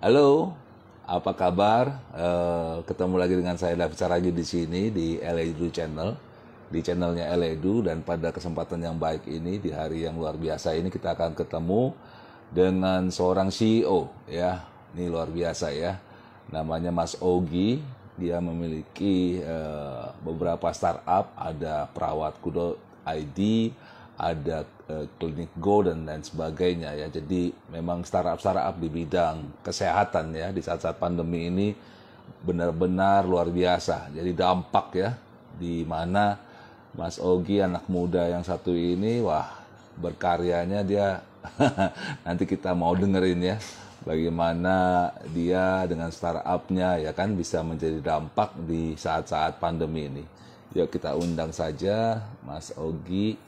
Halo, apa kabar? Ketemu lagi dengan saya David Saragi di sini di Eledu Channel, di channelnya Eledu, dan pada kesempatan yang baik ini di hari yang luar biasa ini kita akan ketemu dengan seorang CEO ya. Ini luar biasa ya. Namanya Mas Ogi. Dia memiliki beberapa startup, ada perawatku.id, ada Klinik Go dan lain sebagainya ya. Jadi memang startup di bidang kesehatan ya di saat-saat pandemi ini benar-benar luar biasa. Jadi dampak ya di mana Mas Ogi anak muda yang satu ini wah berkaryanya dia nanti kita mau dengerin ya bagaimana dia dengan startupnya ya kan bisa menjadi dampak di saat-saat pandemi ini. Yuk kita undang saja Mas Ogi.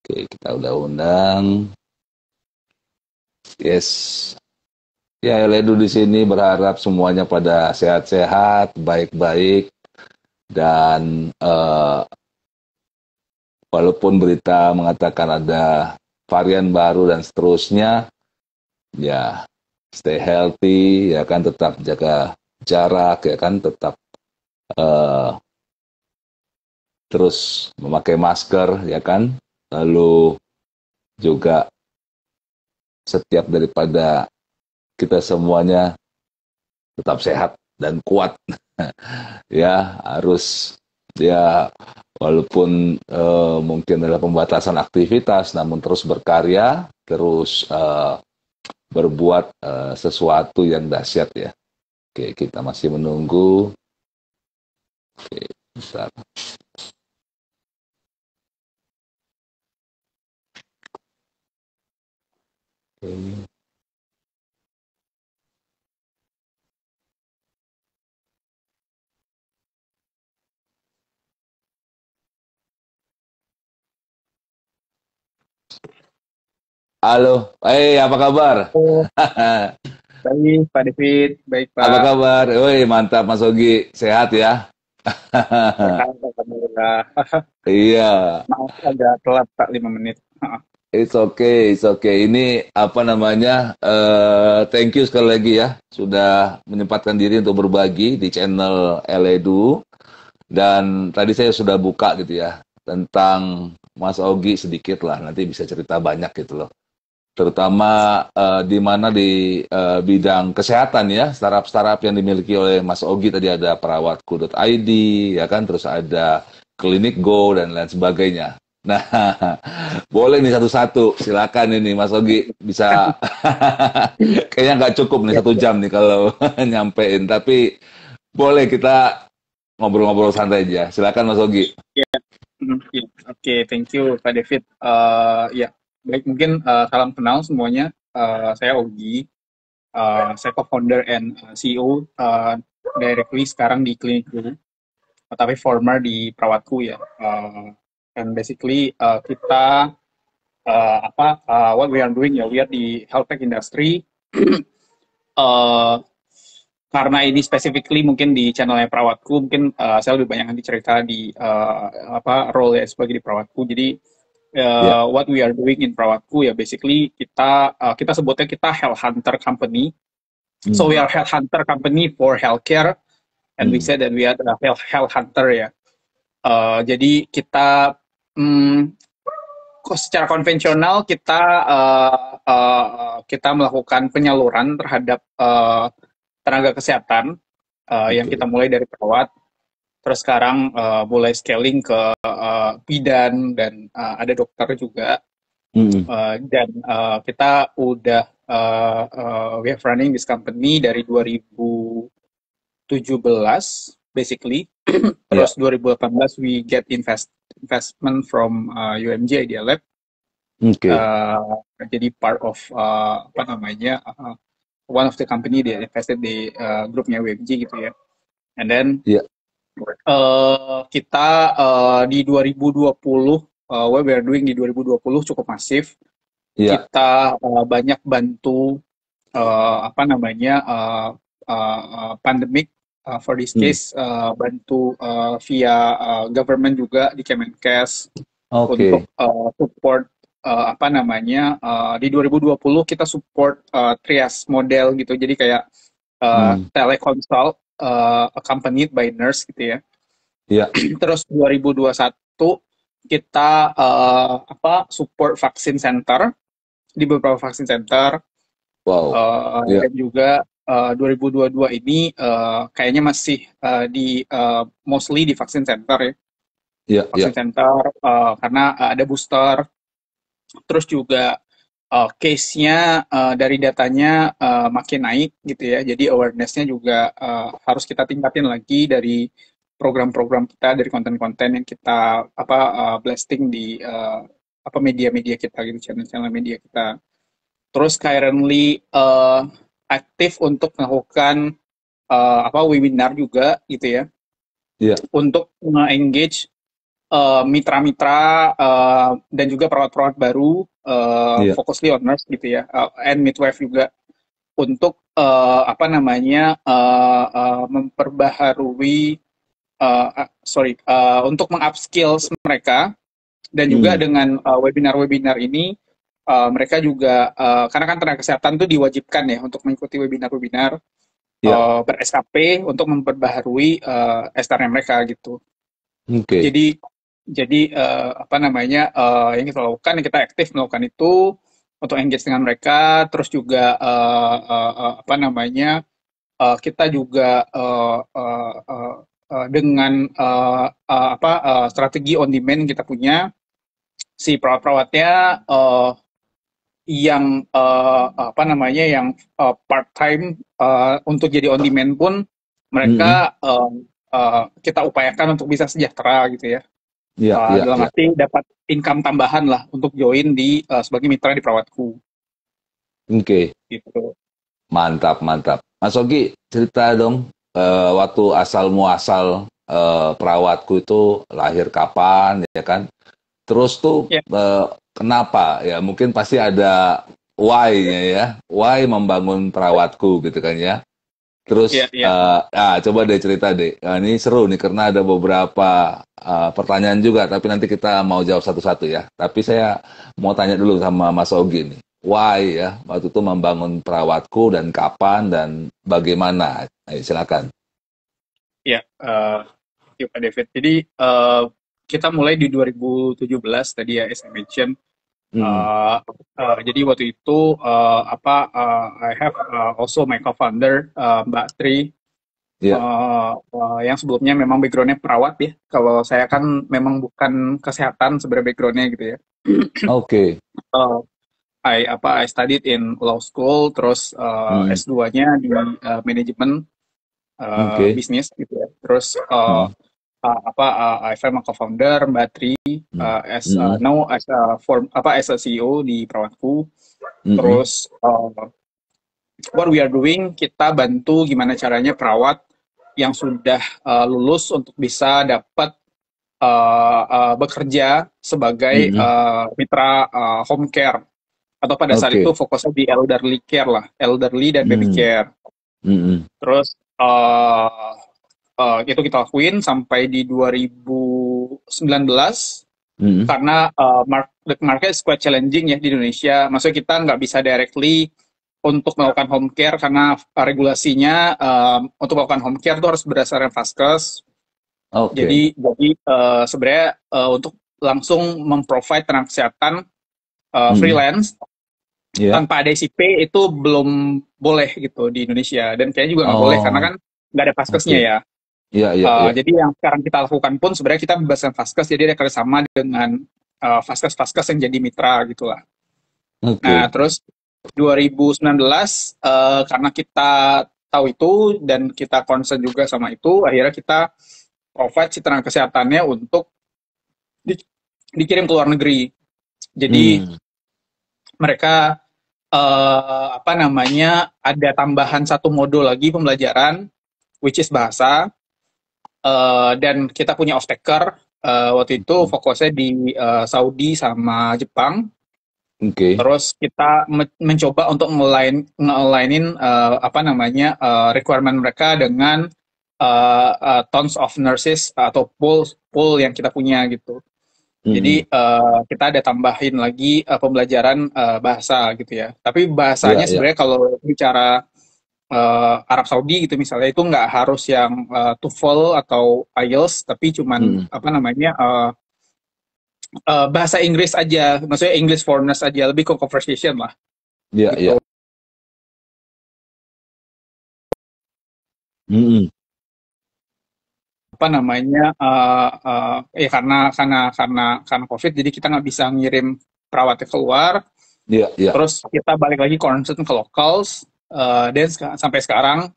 Oke, kita udah undang. Yes. Ya, Eledu di sini berharap semuanya pada sehat-sehat, baik-baik, dan walaupun berita mengatakan ada varian baru dan seterusnya, ya stay healthy, ya kan tetap jaga jarak, ya kan tetap eh, terus memakai masker, ya kan, lalu juga setiap daripada kita semuanya tetap sehat dan kuat ya harus ya walaupun mungkin ada pembatasan aktivitas namun terus berkarya terus berbuat sesuatu yang dahsyat ya. Oke, kita masih menunggu. Oke, bentar. Oke. Halo, apa kabar? Oh, baik Pak David, baik Apa Pak. kabar? Woi, mantap Mas Ogi, sehat ya? Sehat, Alhamdulillah. Iya, Maaf agak telat Pak 5 menit. it's okay, it's okay. Ini apa namanya? Thank you sekali lagi ya sudah menyempatkan diri untuk berbagi di channel Eledu. Dan tadi saya sudah buka gitu ya tentang Mas Ogi sedikit lah. Nanti bisa cerita banyak gitu loh. Terutama di mana di bidang kesehatan ya, startup-startup yang dimiliki oleh Mas Ogi tadi ada perawatku.id ya kan, terus ada Klinik Go dan lain sebagainya. Nah, boleh nih satu-satu. Silakan ini Mas Ogi bisa kayaknya nggak cukup nih Ya, 1 jam nih kalau nyampein. Tapi boleh kita ngobrol-ngobrol santai aja. Silakan Mas Ogi. ya, ya. Oke, thank you Pak David. Ya, baik mungkin salam kenal semuanya. Saya Ogi, saya co-founder and CEO directly sekarang di Klinik Dulu, tapi former di Perawatku ya. And basically kita what we are doing ya, we are di health tech industry. uh, karena ini specifically mungkin di channelnya perawatku, mungkin saya lebih banyak nanti cerita di role ya sebagai di perawatku. Jadi Ya. what we are doing in perawatku ya basically kita sebutnya kita health hunter company. So we Hmm. are health hunter company for healthcare, and we Hmm. said that we are the health hunter ya. Jadi kita secara konvensional kita melakukan penyaluran terhadap tenaga kesehatan yang Oke. kita mulai dari perawat, terus sekarang mulai scaling ke bidan dan ada dokter juga. Hmm. Dan kita udah we have running this company dari 2017 basically. Ya. Terus 2018 we get investment from UMG Idea Lab. Oke. Jadi part of one of the company that invested di grupnya WMG gitu ya. And then Ya. kita di 2020 what we are doing di 2020 cukup masif. Ya. Kita banyak bantu pandemic, for this Hmm. case bantu via government juga di Kemenkes. Oke. untuk support apa namanya di 2020 kita support trias model gitu. Jadi kayak Hmm. teleconsult accompanied by nurse gitu ya. Iya. Terus 2021 kita apa support vaksin center di beberapa vaksin center. Wow. Iya. Dan juga 2022 ini kayaknya masih di mostly di vaksin center ya, Iya. Iya. vaksin center karena ada booster. Terus juga case-nya dari datanya makin naik gitu ya. Jadi awareness-nya juga harus kita tingkatin lagi dari program-program kita, dari konten-konten yang kita apa blasting di apa media-media kita gitu, channel-channel media kita. Terus currently aktif untuk melakukan apa webinar juga gitu ya, Iya. untuk nge-engage mitra-mitra dan juga perawat-perawat baru, Iya. fokus learners gitu ya, and midwife juga untuk apa namanya memperbaharui untuk mengupskill mereka. Dan juga Hmm. dengan webinar-webinar ini mereka juga karena kan tenaga kesehatan tuh diwajibkan ya untuk mengikuti webinar-webinar Iya. ber-SKP untuk memperbaharui STR mereka gitu. Oke. Jadi apa namanya yang kita lakukan, yang kita aktif melakukan itu untuk engage dengan mereka. Terus juga apa namanya kita juga dengan apa strategi on demand kita punya, si perawat-perawatnya yang apa namanya yang part time untuk jadi on demand pun Hmm. mereka kita upayakan untuk bisa sejahtera gitu ya. Iya. Iya. Dalam Iya. arti dapat income tambahan lah untuk join di sebagai mitra di perawatku Oke. gitu. Mantap, mantap. Mas Ogi, cerita dong, waktu asal muasal perawatku itu lahir kapan, ya kan? Terus tuh Ya, kenapa? Ya mungkin pasti ada why-nya ya, why membangun perawatku gitu kan ya. ya, Terus, ya. coba deh cerita deh. Ini seru nih karena ada beberapa pertanyaan juga, tapi nanti kita mau jawab satu-satu ya. Tapi saya mau tanya dulu sama Mas Ogi nih. Why ya, waktu itu membangun perawatku dan kapan dan bagaimana? Ayo, silakan. Ya, yuk Pak David. Jadi kita mulai di 2017 tadi ya, as I mentioned. Hmm. Jadi waktu itu apa I have also my co-founder Mbak Tri, Ya, yang sebelumnya memang backgroundnya perawat ya. Kalau saya kan memang bukan kesehatan sebenarnya backgroundnya gitu ya. oke. Uh, I studied in law school, terus Hmm. S2-nya di manajemen Oke. bisnis gitu ya. Terus Hmm. apa I am a co-founder Mbak Tri, Hmm. as Hmm. now as a as a CEO di perawatku. Hmm. Terus what we are doing, kita bantu gimana caranya perawat yang sudah lulus untuk bisa dapat bekerja sebagai Hmm. mitra home care, atau pada saat itu Oke. fokusnya di elderly care lah, elderly dan baby Hmm. care. Hmm. Terus itu kita lakuin sampai di 2019 Hmm. karena the market is quite challenging ya di Indonesia. Maksudnya kita nggak bisa directly untuk melakukan home care karena regulasinya untuk melakukan home care itu harus berdasarkan Vaskes. Oke. Jadi sebenarnya untuk langsung memprovide tenaga kesehatan Hmm. freelance Ya. tanpa ada SIP itu belum boleh gitu di Indonesia, dan kayaknya juga nggak boleh karena Oh, kan nggak ada Vaskesnya oke. ya. Iya, iya, iya. Jadi yang sekarang kita lakukan pun sebenarnya kita berdasarkan Vaskes, jadi ada kerjasama dengan Vaskes-Vaskes yang jadi mitra gitulah. Nah, Oke. terus 2019 karena kita tahu itu dan kita concern juga sama itu, akhirnya kita provide si tenaga kesehatannya untuk di- dikirim ke luar negeri. Jadi Hmm. mereka apa namanya ada tambahan satu modul lagi pembelajaran, which is bahasa. Dan kita punya off taker waktu itu fokusnya di Saudi sama Jepang. Oke. Terus kita mencoba untuk nge-alignin apa namanya requirement mereka dengan tons of nurses atau pool yang kita punya gitu. Mm-mm. Jadi kita ada tambahin lagi pembelajaran bahasa gitu ya. Tapi Iya, bahasanya iya. sebenarnya kalau bicara Arab Saudi gitu misalnya itu nggak harus yang TOEFL atau IELTS, tapi cuman Mm-mm. apa namanya bahasa Inggris aja, maksudnya English foreigners aja, lebih ke conversation lah Iya, iya. gitu. Mm-mm. Apa namanya ya karena COVID, jadi kita nggak bisa ngirim perawatnya keluar. Iya, iya. Terus kita balik lagi concern ke locals, dan sampai sekarang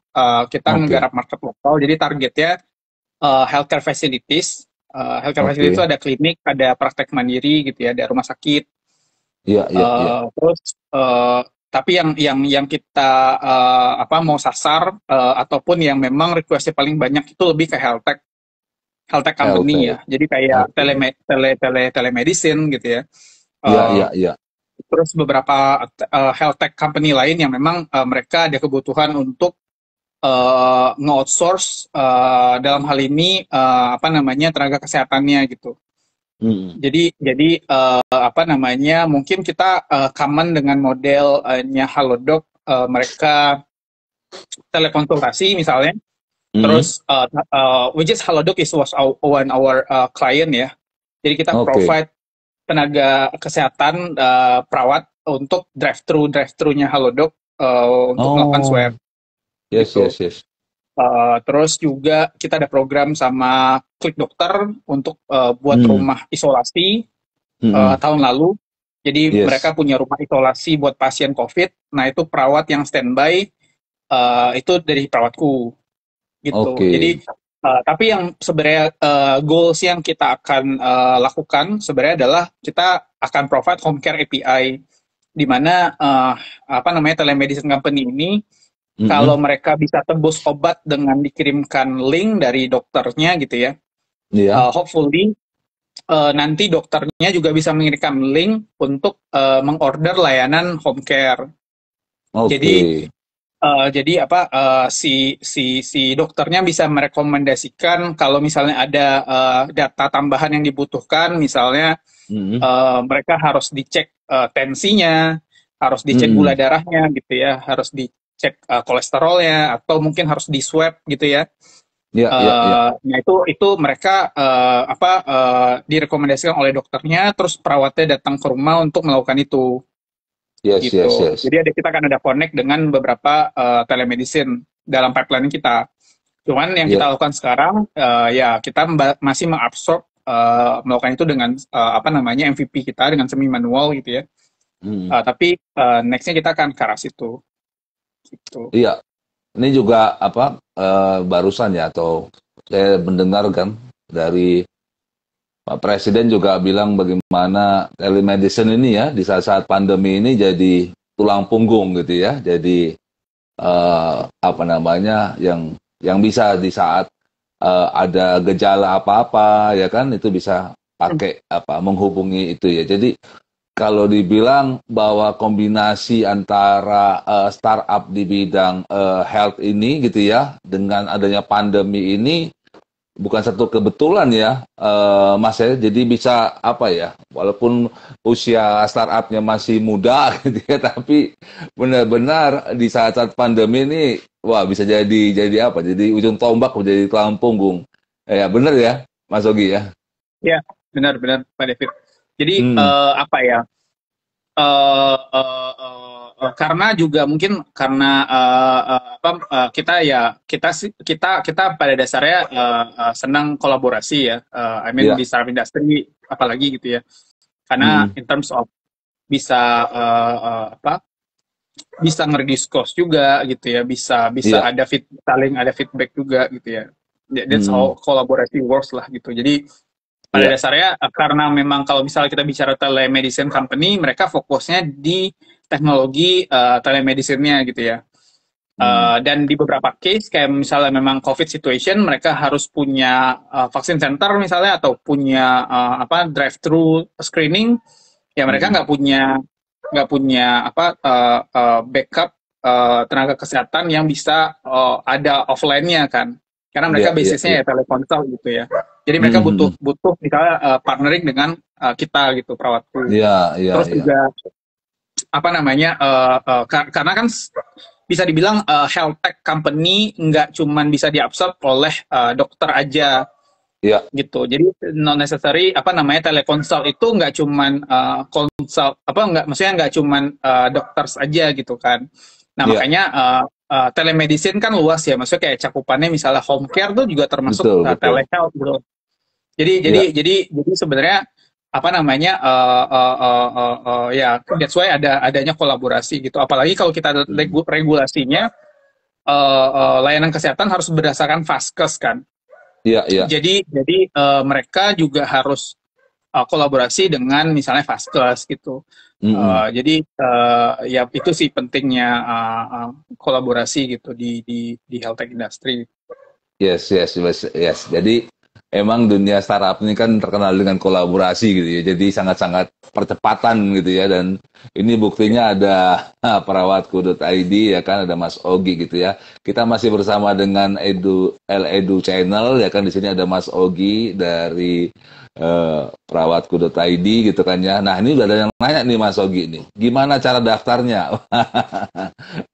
kita Oke, nggarap market lokal. Jadi targetnya healthcare facilities. Healthcare facilities itu oke. ada klinik, ada praktek mandiri gitu ya, ada rumah sakit. Iya, iya, iya. Terus tapi yang kita apa mau sasar ataupun yang memang requestnya paling banyak itu lebih ke health tech company Health. ya. Jadi kayak Oke. telemedicine gitu ya. Iya, Eh, iya, iya. Terus beberapa health tech company lain yang memang mereka ada kebutuhan untuk nge-outsource dalam hal ini apa namanya tenaga kesehatannya gitu. Mm-mm. Jadi apa namanya mungkin kita common dengan modelnya Halodoc, mereka telekonsultasi misalnya. Mm-mm. Terus which is Halodoc was one our client ya. Jadi kita Oke. provide tenaga kesehatan perawat untuk drive-thru-nya Halodoc untuk melakukan swab Oh, yes, gitu. yes, yes. Terus juga kita ada program sama Klik Dokter untuk buat Mm. rumah isolasi Mm-mm. tahun lalu. Jadi Yes. mereka punya rumah isolasi buat pasien COVID. Nah itu perawat yang standby itu dari perawatku gitu. Jadi Oke. tapi yang sebenarnya goals yang kita akan lakukan sebenarnya adalah kita akan provide home care API, di mana apa namanya telemedicine company ini kalau Mm-mm. mereka bisa tebus obat dengan dikirimkan link dari dokternya gitu ya, Iya. hopefully nanti dokternya juga bisa mengirimkan link untuk mengorder layanan home care. Oke. Jadi jadi apa si dokternya bisa merekomendasikan kalau misalnya ada data tambahan yang dibutuhkan, misalnya Mm-mm. mereka harus dicek tensinya, harus dicek gula Mm-mm. darahnya gitu ya, harus dicek kolesterolnya, atau mungkin harus di swab gitu ya. Iya, iya, iya. Nah itu mereka apa direkomendasikan oleh dokternya, terus perawatnya datang ke rumah untuk melakukan itu Yes, yes, gitu. yes. Jadi kita akan ada connect dengan beberapa telemedicine dalam pipeline kita. Cuman yang Iya. kita lakukan sekarang ya kita masih mengabsorb melakukan itu dengan apa namanya MVP kita dengan semi manual gitu ya. Mm. Tapi nextnya kita akan ke arah situ gitu. Iya. Ini juga apa barusan ya atau saya mendengar kan dari Pak Presiden juga bilang bagaimana telemedicine ini ya di saat-saat pandemi ini jadi tulang punggung gitu ya. Jadi apa namanya yang bisa di saat ada gejala apa-apa ya kan itu bisa pakai apa menghubungi itu ya. Jadi kalau dibilang bahwa kombinasi antara startup di bidang health ini gitu ya dengan adanya pandemi ini bukan satu kebetulan ya, Mas ya. Jadi bisa apa ya, walaupun usia startupnya masih muda gitu ya, tapi benar-benar di saat-saat pandemi ini, wah bisa jadi apa? Jadi ujung tombak menjadi tulang punggung. Ya benar ya, Mas Ogi ya. Ya, benar-benar Pak David. Jadi Hmm, apa ya? Karena juga mungkin karena apa kita ya kita pada dasarnya senang kolaborasi ya. I mean ya, di startup industry apalagi gitu ya. Karena hmm, in terms of bisa apa bisa nge-reduce cost juga gitu ya, bisa bisa iya, ada saling ada feedback juga gitu ya. That's hmm, how collaborative works lah gitu. Jadi pada iya, dasarnya karena memang kalau misalnya kita bicara telemedicine company, mereka fokusnya di teknologi telemedicine-nya gitu ya. hmm, Dan di beberapa case kayak misalnya memang COVID situation, mereka harus punya vaksin center misalnya atau punya apa drive-thru screening, ya mereka hmm, nggak punya apa backup tenaga kesehatan yang bisa ada offline-nya kan, karena iya, mereka iya, iya, basisnya ya telekonsul gitu ya. Jadi mereka hmm, hmm, butuh hmm. butuh misalnya partnering dengan kita gitu, perawatku. Iya, iya, Terus iya. juga apa namanya karena kan bisa dibilang health tech company nggak cuman bisa diabsorb oleh dokter aja Iya, gitu. Jadi non necessary apa namanya teleconsult itu nggak cuman consult apa nggak maksudnya nggak cuman dokter aja gitu kan. Nah iya, makanya telemedicine kan luas ya, maksudnya kayak cakupannya misalnya home care tuh juga termasuk betul, betul. telehealth gitu. Jadi jadi Iya. jadi jadi sebenarnya apa namanya ya that's why adanya kolaborasi gitu. Apalagi kalau kita Mm. regulasinya layanan kesehatan harus berdasarkan vaskes kan. Iya, iya. Jadi mereka juga harus kolaborasi dengan misalnya vaskes gitu. Mm-mm. Ya itu sih pentingnya kolaborasi gitu di health tech industry. Yes, yes, yes, yes. Jadi emang dunia startup ini kan terkenal dengan kolaborasi gitu ya. Jadi sangat-sangat percepatan gitu ya. Dan ini buktinya ada perawatku.id ya kan, ada Mas Ogi gitu ya. Kita masih bersama dengan Edu Channel ya kan. Di sini ada Mas Ogi dari perawatku.id gitu kan ya. Nah ini udah ada yang nanya nih Mas Ogi nih. Gimana cara daftarnya?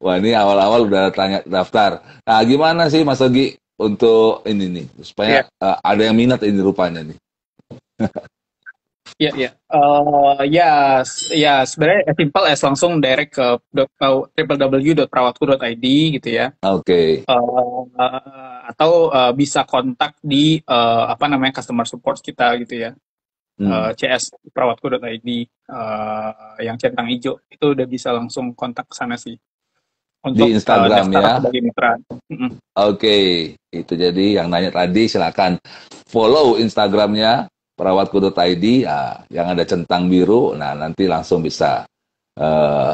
Wah ini awal-awal udah tanya daftar. Nah gimana sih Mas Ogi untuk ini nih Iya, supaya ada yang minat ini rupanya nih. iya, iya. Ya, ya sebenarnya as simple as langsung direct ke www.perawatku.id gitu ya. Oke. Atau bisa kontak di apa namanya customer support kita gitu ya. Hmm. CS perawatku.id yang centang hijau itu udah bisa langsung kontak ke sana sih Di untuk Instagram daftar ya. sebagai mitra. Mm-mm. Oke, itu jadi yang nanya tadi silakan follow Instagramnya perawatku.id ya, yang ada centang biru. Nah nanti langsung bisa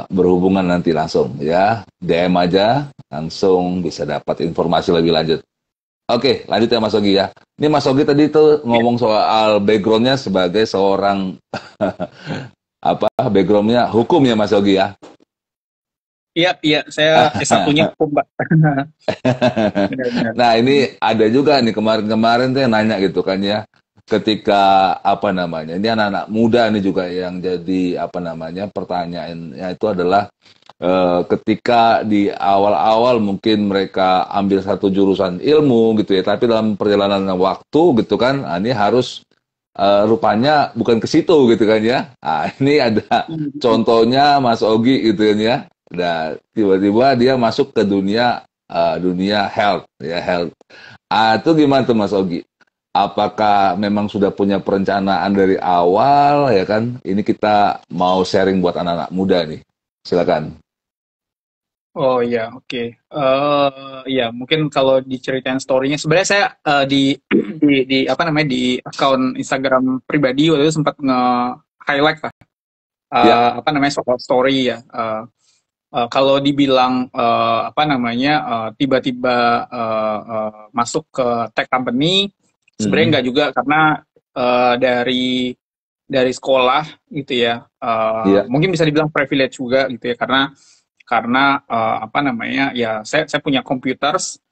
berhubungan nanti langsung ya DM aja langsung bisa dapat informasi lebih lanjut. Oke, lanjut ya Mas Ogi ya. Ini Mas Ogi tadi tuh Iya, ngomong soal backgroundnya sebagai seorang apa backgroundnya hukum ya Mas Ogi ya. iya, iya, saya S1-nya hukum, Mbak. Benar-benar. Nah ini ada juga nih kemarin-kemarin tuh yang nanya gitu kan ya. Ketika apa namanya, ini anak-anak muda nih juga yang jadi apa namanya pertanyaannya itu adalah ketika di awal-awal mungkin mereka ambil satu jurusan ilmu gitu ya, tapi dalam perjalanan waktu gitu kan, ini harus rupanya bukan ke situ gitu kan ya. Nah, ini ada contohnya Mas Ogi gitu kan ya. Nah, tiba-tiba dia masuk ke dunia health ya health. Itu gimana tuh Mas Ogi? Apakah memang sudah punya perencanaan dari awal ya kan? Ini kita mau sharing buat anak-anak muda nih. Silakan. Oh iya, oke. Ya mungkin kalau diceritain story-nya, sebenarnya saya di apa namanya di akun Instagram pribadi waktu itu sempat nge-highlight lah Ya. apa namanya soal story ya. Kalau dibilang apa namanya tiba-tiba masuk ke tech company, sebenarnya Mm-mm. nggak juga karena dari sekolah gitu ya. Iya. Mungkin bisa dibilang privilege juga gitu ya karena apa namanya ya saya punya computers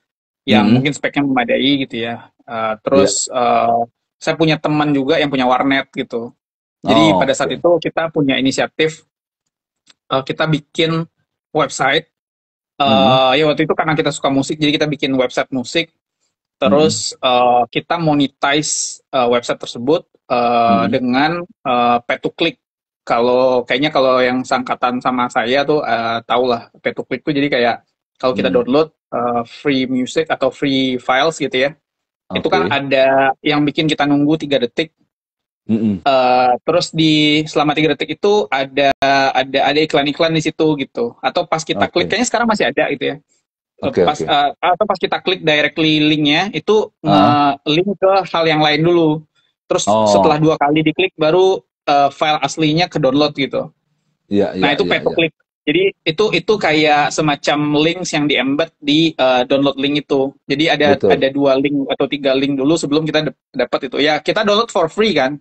yang Mm-mm. mungkin speknya memadai gitu ya. Iya. Terus saya punya teman juga yang punya warnet gitu. Jadi Oh, pada saat oke. itu kita punya inisiatif kita bikin website. Mm-mm. Ya waktu itu karena kita suka musik, jadi kita bikin website musik. Mm-mm. Terus kita monetize website tersebut Mm-mm. dengan pay to click. Kalau yang sangkatan sama saya tuh tau lah pay to click tuh jadi kayak kalau kita Mm-mm. download free music atau free files gitu ya, itu kan Oke. ada yang bikin kita nunggu 3 detik. Mm-mm. Terus selama 3 detik itu ada iklan-iklan di situ gitu. Atau pas kita klik, Oke. kayaknya sekarang masih ada gitu ya. Oke, oke. Atau pas kita klik directly linknya itu Ah. nge-link ke hal yang lain dulu. Terus setelah Oh, 2 kali diklik baru file aslinya ke download gitu. iya, Nah iya, itu iya, pay to iya. click. Jadi itu kayak semacam links yang di embed di download link itu. Jadi ada Betul. 2 link atau 3 link dulu sebelum kita dapat itu. Ya kita download for free kan.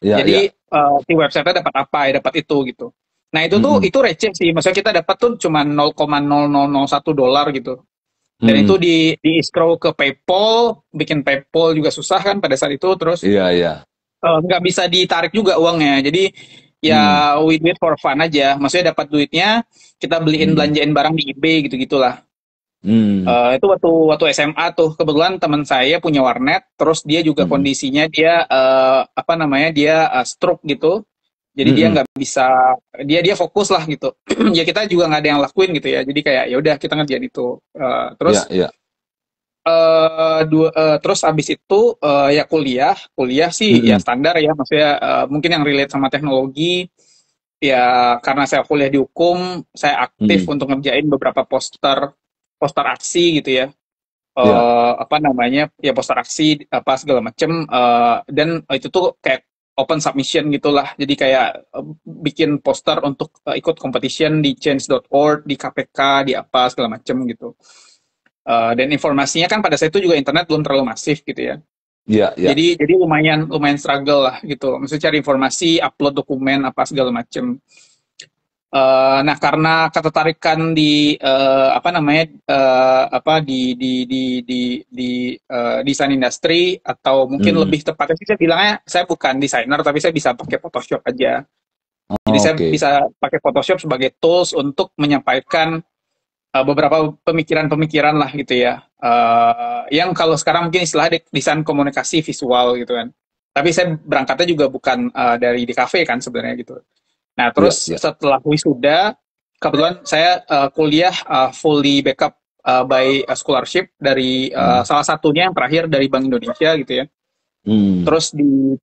Iya, iya. Jadi si website-nya dapat apa ya, dapat itu gitu. Nah Mm-mm. itu receh sih. Maksudnya kita dapat tuh cuma 0,0001 dolar gitu. Dan itu Mm-mm. di escrow ke PayPal, bikin PayPal juga susah kan pada saat itu. Terus Iya, iya. nggak bisa ditarik juga uangnya. Jadi Hmm. ya we do it for fun aja. Maksudnya dapat duitnya kita beliin Hmm. belanjain barang di eBay gitu-gitulah. Hmm. Itu waktu waktu SMA tuh kebetulan teman saya punya warnet, terus dia juga Hmm. kondisinya dia apa namanya dia stroke gitu, jadi dia Hmm. nggak bisa dia fokus lah gitu. Ya kita juga nggak ada yang lakuin gitu ya, jadi kayak ya udah kita ngerjain itu. Ya, Terus ya. terus abis itu ya kuliah kuliah sih ya Hmm. standar ya, maksudnya mungkin yang relate sama teknologi ya, karena saya kuliah di hukum saya aktif Hmm. untuk ngerjain beberapa poster poster aksi gitu ya, Ya. apa namanya ya poster aksi apa segala macem, dan itu tuh kayak open submission gitulah, jadi kayak bikin poster untuk ikut competition di change.org, di KPK, di apa segala macem gitu. Dan informasinya kan pada saat itu juga internet belum terlalu masif gitu ya, Ya, ya. jadi lumayan lumayan struggle lah gitu, maksudnya cari informasi, upload dokumen apa segala macem. Nah, karena ketertarikan di apa namanya apa di desain industri, atau mungkin Hmm. lebih tepatnya sih saya bilangnya saya bukan desainer tapi saya bisa pakai Photoshop aja. Jadi saya Oke. bisa pakai Photoshop sebagai tools untuk menyampaikan beberapa pemikiran-pemikiran lah gitu ya. Yang kalau sekarang mungkin istilah desain komunikasi visual gitu kan. Tapi saya berangkatnya juga bukan dari di kafe kan sebenarnya gitu. Nah, Ya, terus ya. setelah wisuda, kebetulan saya kuliah fully backup by scholarship dari Hmm. salah satunya yang terakhir dari Bank Indonesia gitu ya. Hmm. Terus di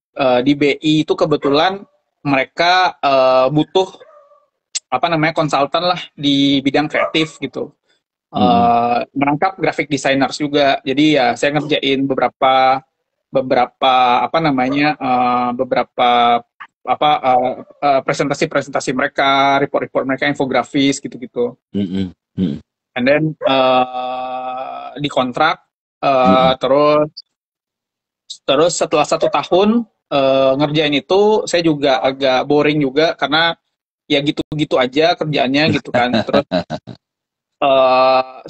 BI itu kebetulan mereka butuh apa namanya konsultan lah di bidang kreatif gitu. Hmm. Menangkap graphic designers juga. Jadi ya saya ngerjain beberapa beberapa apa namanya beberapa apa presentasi-presentasi mereka, report-report mereka, infografis gitu-gitu. Hmm. Hmm. And then dikontrak, Hmm. terus terus setelah 1 tahun ngerjain itu saya juga agak boring juga karena ya gitu-gitu aja kerjaannya gitu kan. Terus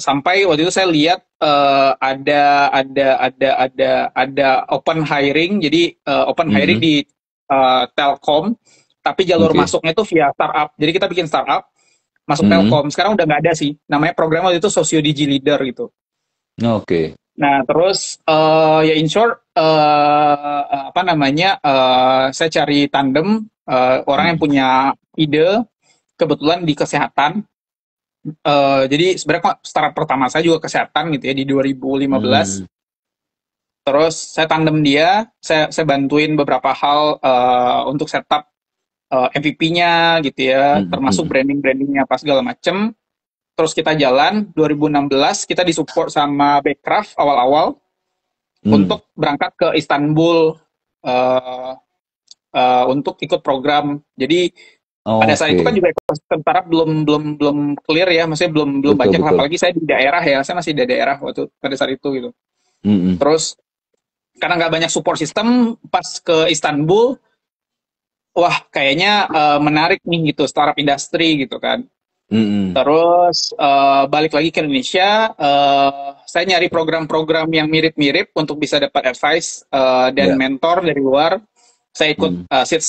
sampai waktu itu saya lihat ada open hiring, jadi open hiring Hmm. di Telkom, tapi jalur Oke. masuknya itu via startup. Jadi kita bikin startup, masuk Hmm. Telkom. Sekarang udah nggak ada sih. Namanya program waktu itu Sosio Digi Leader gitu. Oke. Nah, terus ya in short apa namanya saya cari tandem orang yang Hmm. punya ide, kebetulan di kesehatan. Jadi sebenarnya startup pertama saya juga kesehatan gitu ya di 2015. Hmm. Terus saya tandem dia, saya bantuin beberapa hal untuk setup MVP-nya gitu ya, Hmm. termasuk Hmm. branding-brandingnya apa segala macem. Terus kita jalan 2016, kita disupport sama Backcraft awal-awal Hmm. untuk berangkat ke Istanbul uh, untuk ikut program. Jadi pada saat itu kan Oke. juga ekosistem startup belum belum belum clear ya, maksudnya belum belum Betul, banyak lah. betul. Apalagi saya di daerah ya, saya masih di daerah waktu pada saat itu gitu. Hmm. Terus karena nggak banyak support system, pas ke Istanbul, wah kayaknya menarik nih gitu startup industri gitu kan. Hmm. Terus balik lagi ke Indonesia, saya nyari program-program yang mirip-mirip untuk bisa dapat advice dan Ya. mentor dari luar. Saya ikut Hmm. Seed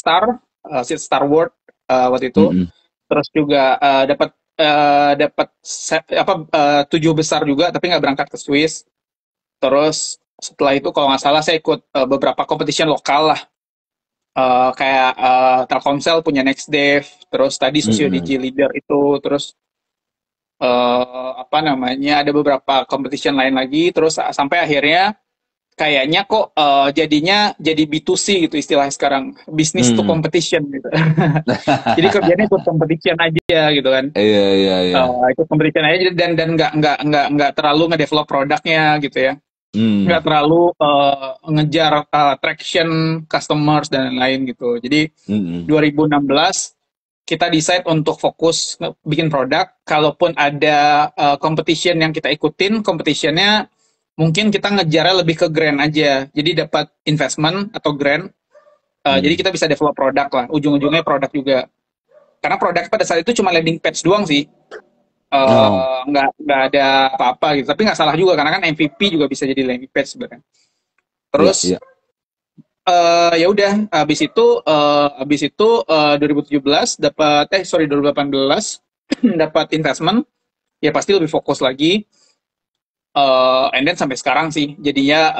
Star World waktu itu. Hmm. Terus juga dapat 7 besar juga, tapi nggak berangkat ke Swiss. Terus setelah itu kalau nggak salah saya ikut beberapa competition lokal lah. Kayak Telkomsel punya Next Dev, terus tadi Sosio Hmm. Digi Leader itu, terus apa namanya ada beberapa competition lain lagi, terus sampai akhirnya kayaknya kok jadinya jadi B2C gitu istilahnya sekarang, business to Hmm. competition gitu. Jadi kerjanya ikut competition aja gitu kan. Iya, iya, iya. Ikut competition aja dan nggak terlalu ngedevelop produknya gitu ya. Nggak Hmm. terlalu ngejar traction customers dan lain-lain gitu. Jadi Hmm. 2016 kita decide untuk fokus bikin produk. Kalaupun ada competition yang kita ikutin, competitionnya mungkin kita ngejarnya lebih ke grant aja. Jadi dapat investment atau grant. Jadi Hmm. kita bisa develop produk lah. Ujung-ujungnya produk juga. Karena produk pada saat itu cuma landing page doang sih. Oh. Nggak ada apa-apa gitu. Tapi nggak salah juga karena kan MVP juga bisa jadi landing page sebenarnya. Iya, Terus iya. Ya udah, habis itu 2017 dapat 2018 dapat investment, ya pasti lebih fokus lagi. And then sampai sekarang sih jadinya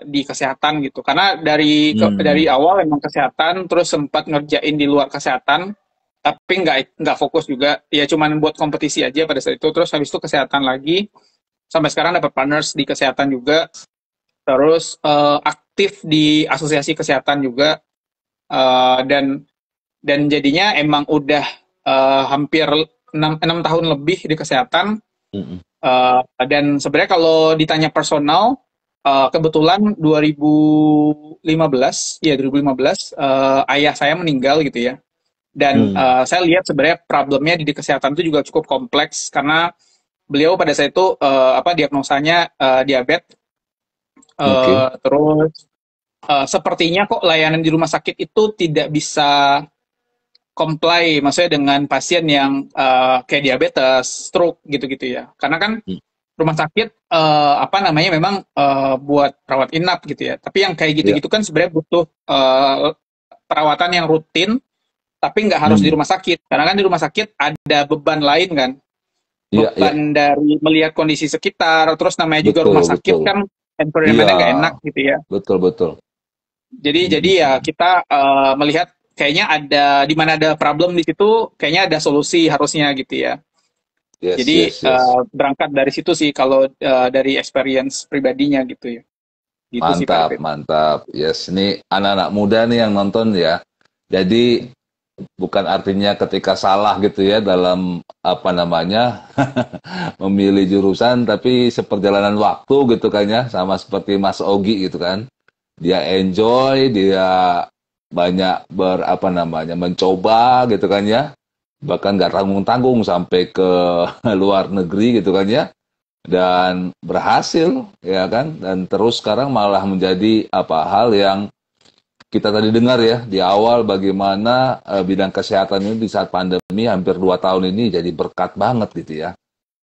di kesehatan gitu. Karena dari Hmm. awal emang kesehatan, terus sempat ngerjain di luar kesehatan, tapi nggak fokus juga. Ya cuman buat kompetisi aja pada saat itu. Terus habis itu kesehatan lagi. Sampai sekarang dapat partners di kesehatan juga. Terus aktif di asosiasi kesehatan juga. Dan jadinya emang udah hampir 6 tahun lebih di kesehatan. Mm-mm. Dan sebenarnya kalau ditanya personal, kebetulan 2015, ya 2015, ayah saya meninggal gitu ya. Dan Hmm. saya lihat sebenarnya problemnya di kesehatan itu juga cukup kompleks karena beliau pada saat itu diagnosanya diabetes. Oke. Terus sepertinya kok layanan di rumah sakit itu tidak bisa comply, maksudnya dengan pasien yang kayak diabetes, stroke gitu-gitu ya. Karena kan Mm. rumah sakit memang buat rawat inap gitu ya. Tapi yang kayak Iya. gitu-gitu kan sebenarnya butuh perawatan yang rutin, tapi nggak harus di Hmm. rumah sakit. Karena kan di rumah sakit ada beban lain kan, Iya, iya. beban dari melihat kondisi sekitar. Terus namanya juga Betul, rumah sakit betul. kan Iya, environment-nya nggak enak gitu ya. betul, betul. Jadi ya Mm-mm. kita melihat kayaknya ada di mana ada problem di situ, kayaknya ada solusi harusnya gitu ya. Yes, Jadi yes, yes. berangkat dari situ sih kalau dari experience pribadinya gitu ya. Gitu sih Pak Mantap, David. mantap. Yes, ini anak-anak muda nih yang nonton ya. Jadi bukan artinya ketika salah gitu ya dalam apa namanya memilih jurusan, tapi seperjalanan waktu gitu kan ya, sama seperti Mas Ogi gitu kan. Dia enjoy, dia banyak berapa namanya mencoba gitu kan ya, bahkan nggak tanggung-tanggung sampai ke luar negeri gitu kan ya, dan berhasil ya kan, dan terus sekarang malah menjadi apa hal yang kita tadi dengar ya di awal bagaimana bidang kesehatan ini di saat pandemi hampir 2 tahun ini jadi berkat banget gitu ya.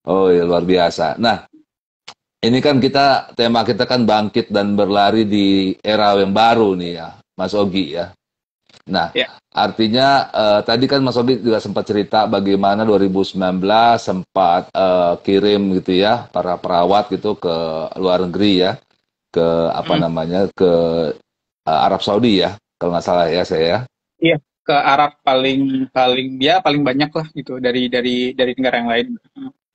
Oh ya luar biasa. Nah, ini kan tema kita kan bangkit dan berlari di era yang baru nih ya, Mas Ogi ya. Nah, Ya, artinya tadi kan Mas Ogi juga sempat cerita bagaimana 2019 sempat kirim gitu ya para perawat gitu ke luar negeri ya, ke apa mm, namanya ke Arab Saudi ya, kalau nggak salah ya saya ya. iya, ke Arab paling paling ya paling banyak lah gitu dari negara yang lain.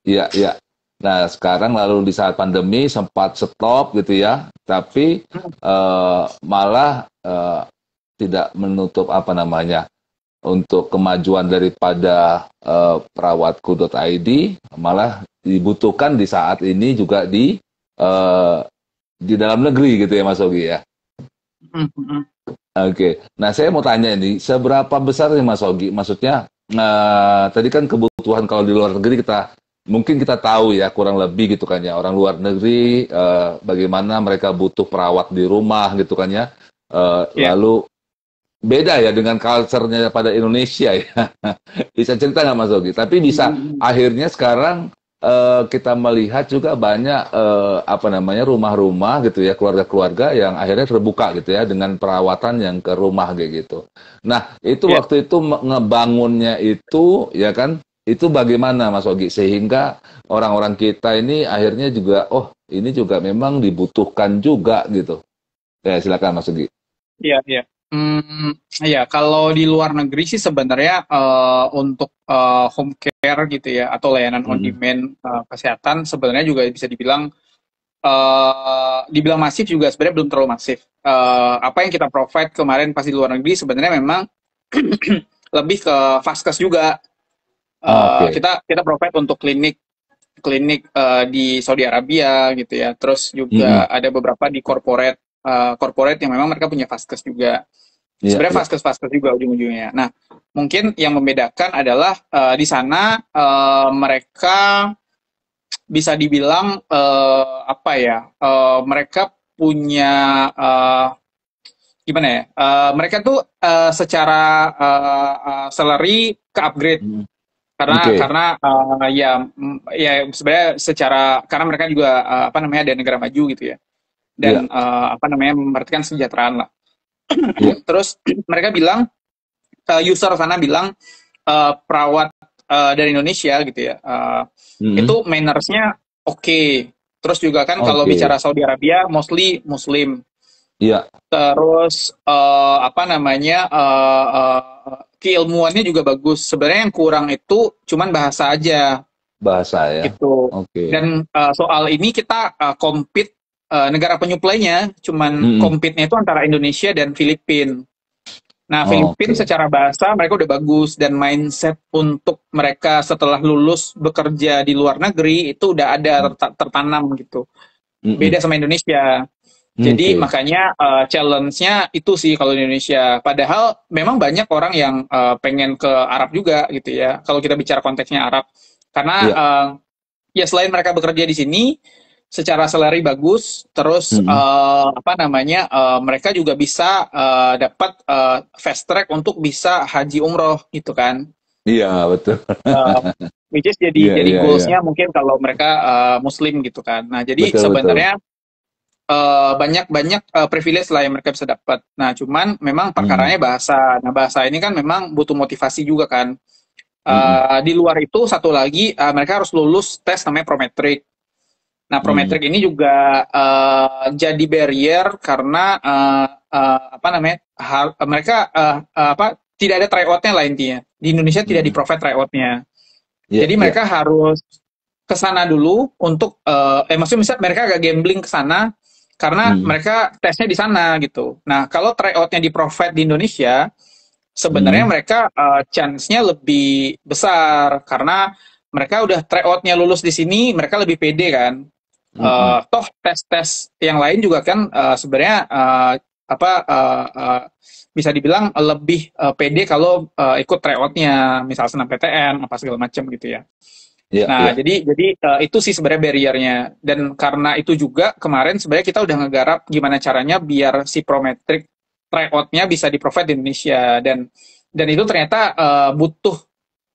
Iya, iya. Nah, sekarang lalu di saat pandemi sempat stop gitu ya, tapi Mm, malah tidak menutup apa namanya untuk kemajuan daripada perawatku.id, malah dibutuhkan di saat ini juga eh, di dalam negeri gitu ya Mas Ogi ya. mm, mm. Oke, nah saya mau tanya ini, seberapa besar nih Mas Ogi? Maksudnya, tadi kan kebutuhan kalau di luar negeri mungkin kita tahu ya kurang lebih gitu kan ya, orang luar negeri bagaimana mereka butuh perawat di rumah gitu kan ya. Ya. Lalu beda ya dengan culture-nya pada Indonesia ya. Bisa cerita nggak Mas Ogi? Tapi Mm, bisa mm, mm. akhirnya sekarang kita melihat juga banyak apa namanya rumah-rumah gitu ya, keluarga-keluarga yang akhirnya terbuka gitu ya dengan perawatan yang ke rumah kayak gitu. Nah, itu Ya. waktu itu ngebangunnya itu ya kan, itu bagaimana Mas Ogi sehingga orang-orang kita ini akhirnya juga oh ini juga memang dibutuhkan juga gitu. Ya silakan Mas Ogi. Iya, iya. Iya, kalau di luar negeri sih sebenarnya untuk home care gitu ya, atau layanan on Mm-mm. demand kesehatan sebenarnya juga bisa dibilang masif juga sebenarnya belum terlalu masif. Apa yang kita provide kemarin pas di luar negeri sebenarnya memang lebih ke vaskes juga. Oke. Kita kita provide untuk klinik klinik di Saudi Arabia gitu ya. Terus Mm-mm. juga ada beberapa di corporate yang memang mereka punya vaskes juga. Iya, Sebenarnya iya. vaskes-vaskes juga ujung-ujungnya. Nah, mungkin yang membedakan adalah di sana mereka bisa dibilang mereka punya gimana ya? Mereka tuh secara salary ke upgrade Mm. karena Oke. ya sebenarnya secara karena mereka juga ada negara maju gitu ya, dan Iya. memperhatikan kesejahteraan lah. Iya. Terus mereka bilang, user sana bilang perawat dari Indonesia gitu ya, itu Mm-mm. mannersnya oke. Terus juga kan kalau Oke. bicara Saudi Arabia mostly Muslim. Iya, Terus apa namanya, keilmuannya juga bagus. Sebenarnya yang kurang itu cuman bahasa aja bahasa ya. gitu. Oke. Dan soal ini kita compete, negara penyuplainya cuman Mm-mm. compete-nya itu antara Indonesia dan Filipina. Nah, Filipina Oke. secara bahasa mereka udah bagus, dan mindset untuk mereka setelah lulus bekerja di luar negeri itu udah ada tertanam gitu. Mm-mm. Beda sama Indonesia. Jadi Oke. makanya challenge-nya itu sih kalau di Indonesia. Padahal memang banyak orang yang pengen ke Arab juga gitu ya. Kalau kita bicara konteksnya Arab, karena Iya. ya selain mereka bekerja di sini secara salary bagus, terus Mm-mm. apa namanya, mereka juga bisa dapat fast track untuk bisa haji umroh gitu kan. Iya, betul. Uh, which is Iya, jadi iya, iya. goalsnya mungkin kalau mereka Muslim gitu kan. Nah jadi Betul, betul. sebenarnya banyak-banyak privilege lah yang mereka bisa dapat. Nah cuman memang Mm. perkaranya bahasa. Nah bahasa ini kan memang butuh motivasi juga kan. Mm-mm. Di luar itu satu lagi, mereka harus lulus tes namanya Prometric. Nah, Mm. Prometric ini juga jadi barrier karena apa namanya, mereka apa, tidak ada tryout-nya lah intinya. Di Indonesia tidak Mm-mm. di-provide tryout-nya. Iya, Jadi iya. mereka harus ke sana dulu untuk maksudnya misal mereka agak gambling ke sana karena Mm. mereka tesnya di sana gitu. Nah, kalau tryout-nya di-provide di Indonesia, sebenarnya Mm. mereka chance-nya lebih besar karena mereka udah tryout-nya lulus di sini, mereka lebih pede kan. Mm-mm. Toh tes-tes yang lain juga kan sebenarnya apa bisa dibilang lebih pede kalau ikut tryout-nya, misal SNMPTN apa segala macam gitu ya. Iya, Nah, iya. jadi itu sih sebenarnya barrier-nya. Dan karena itu juga kemarin sebenarnya kita udah ngegarap gimana caranya biar si Prometric tryout-nya bisa di-provide di Indonesia, dan itu ternyata butuh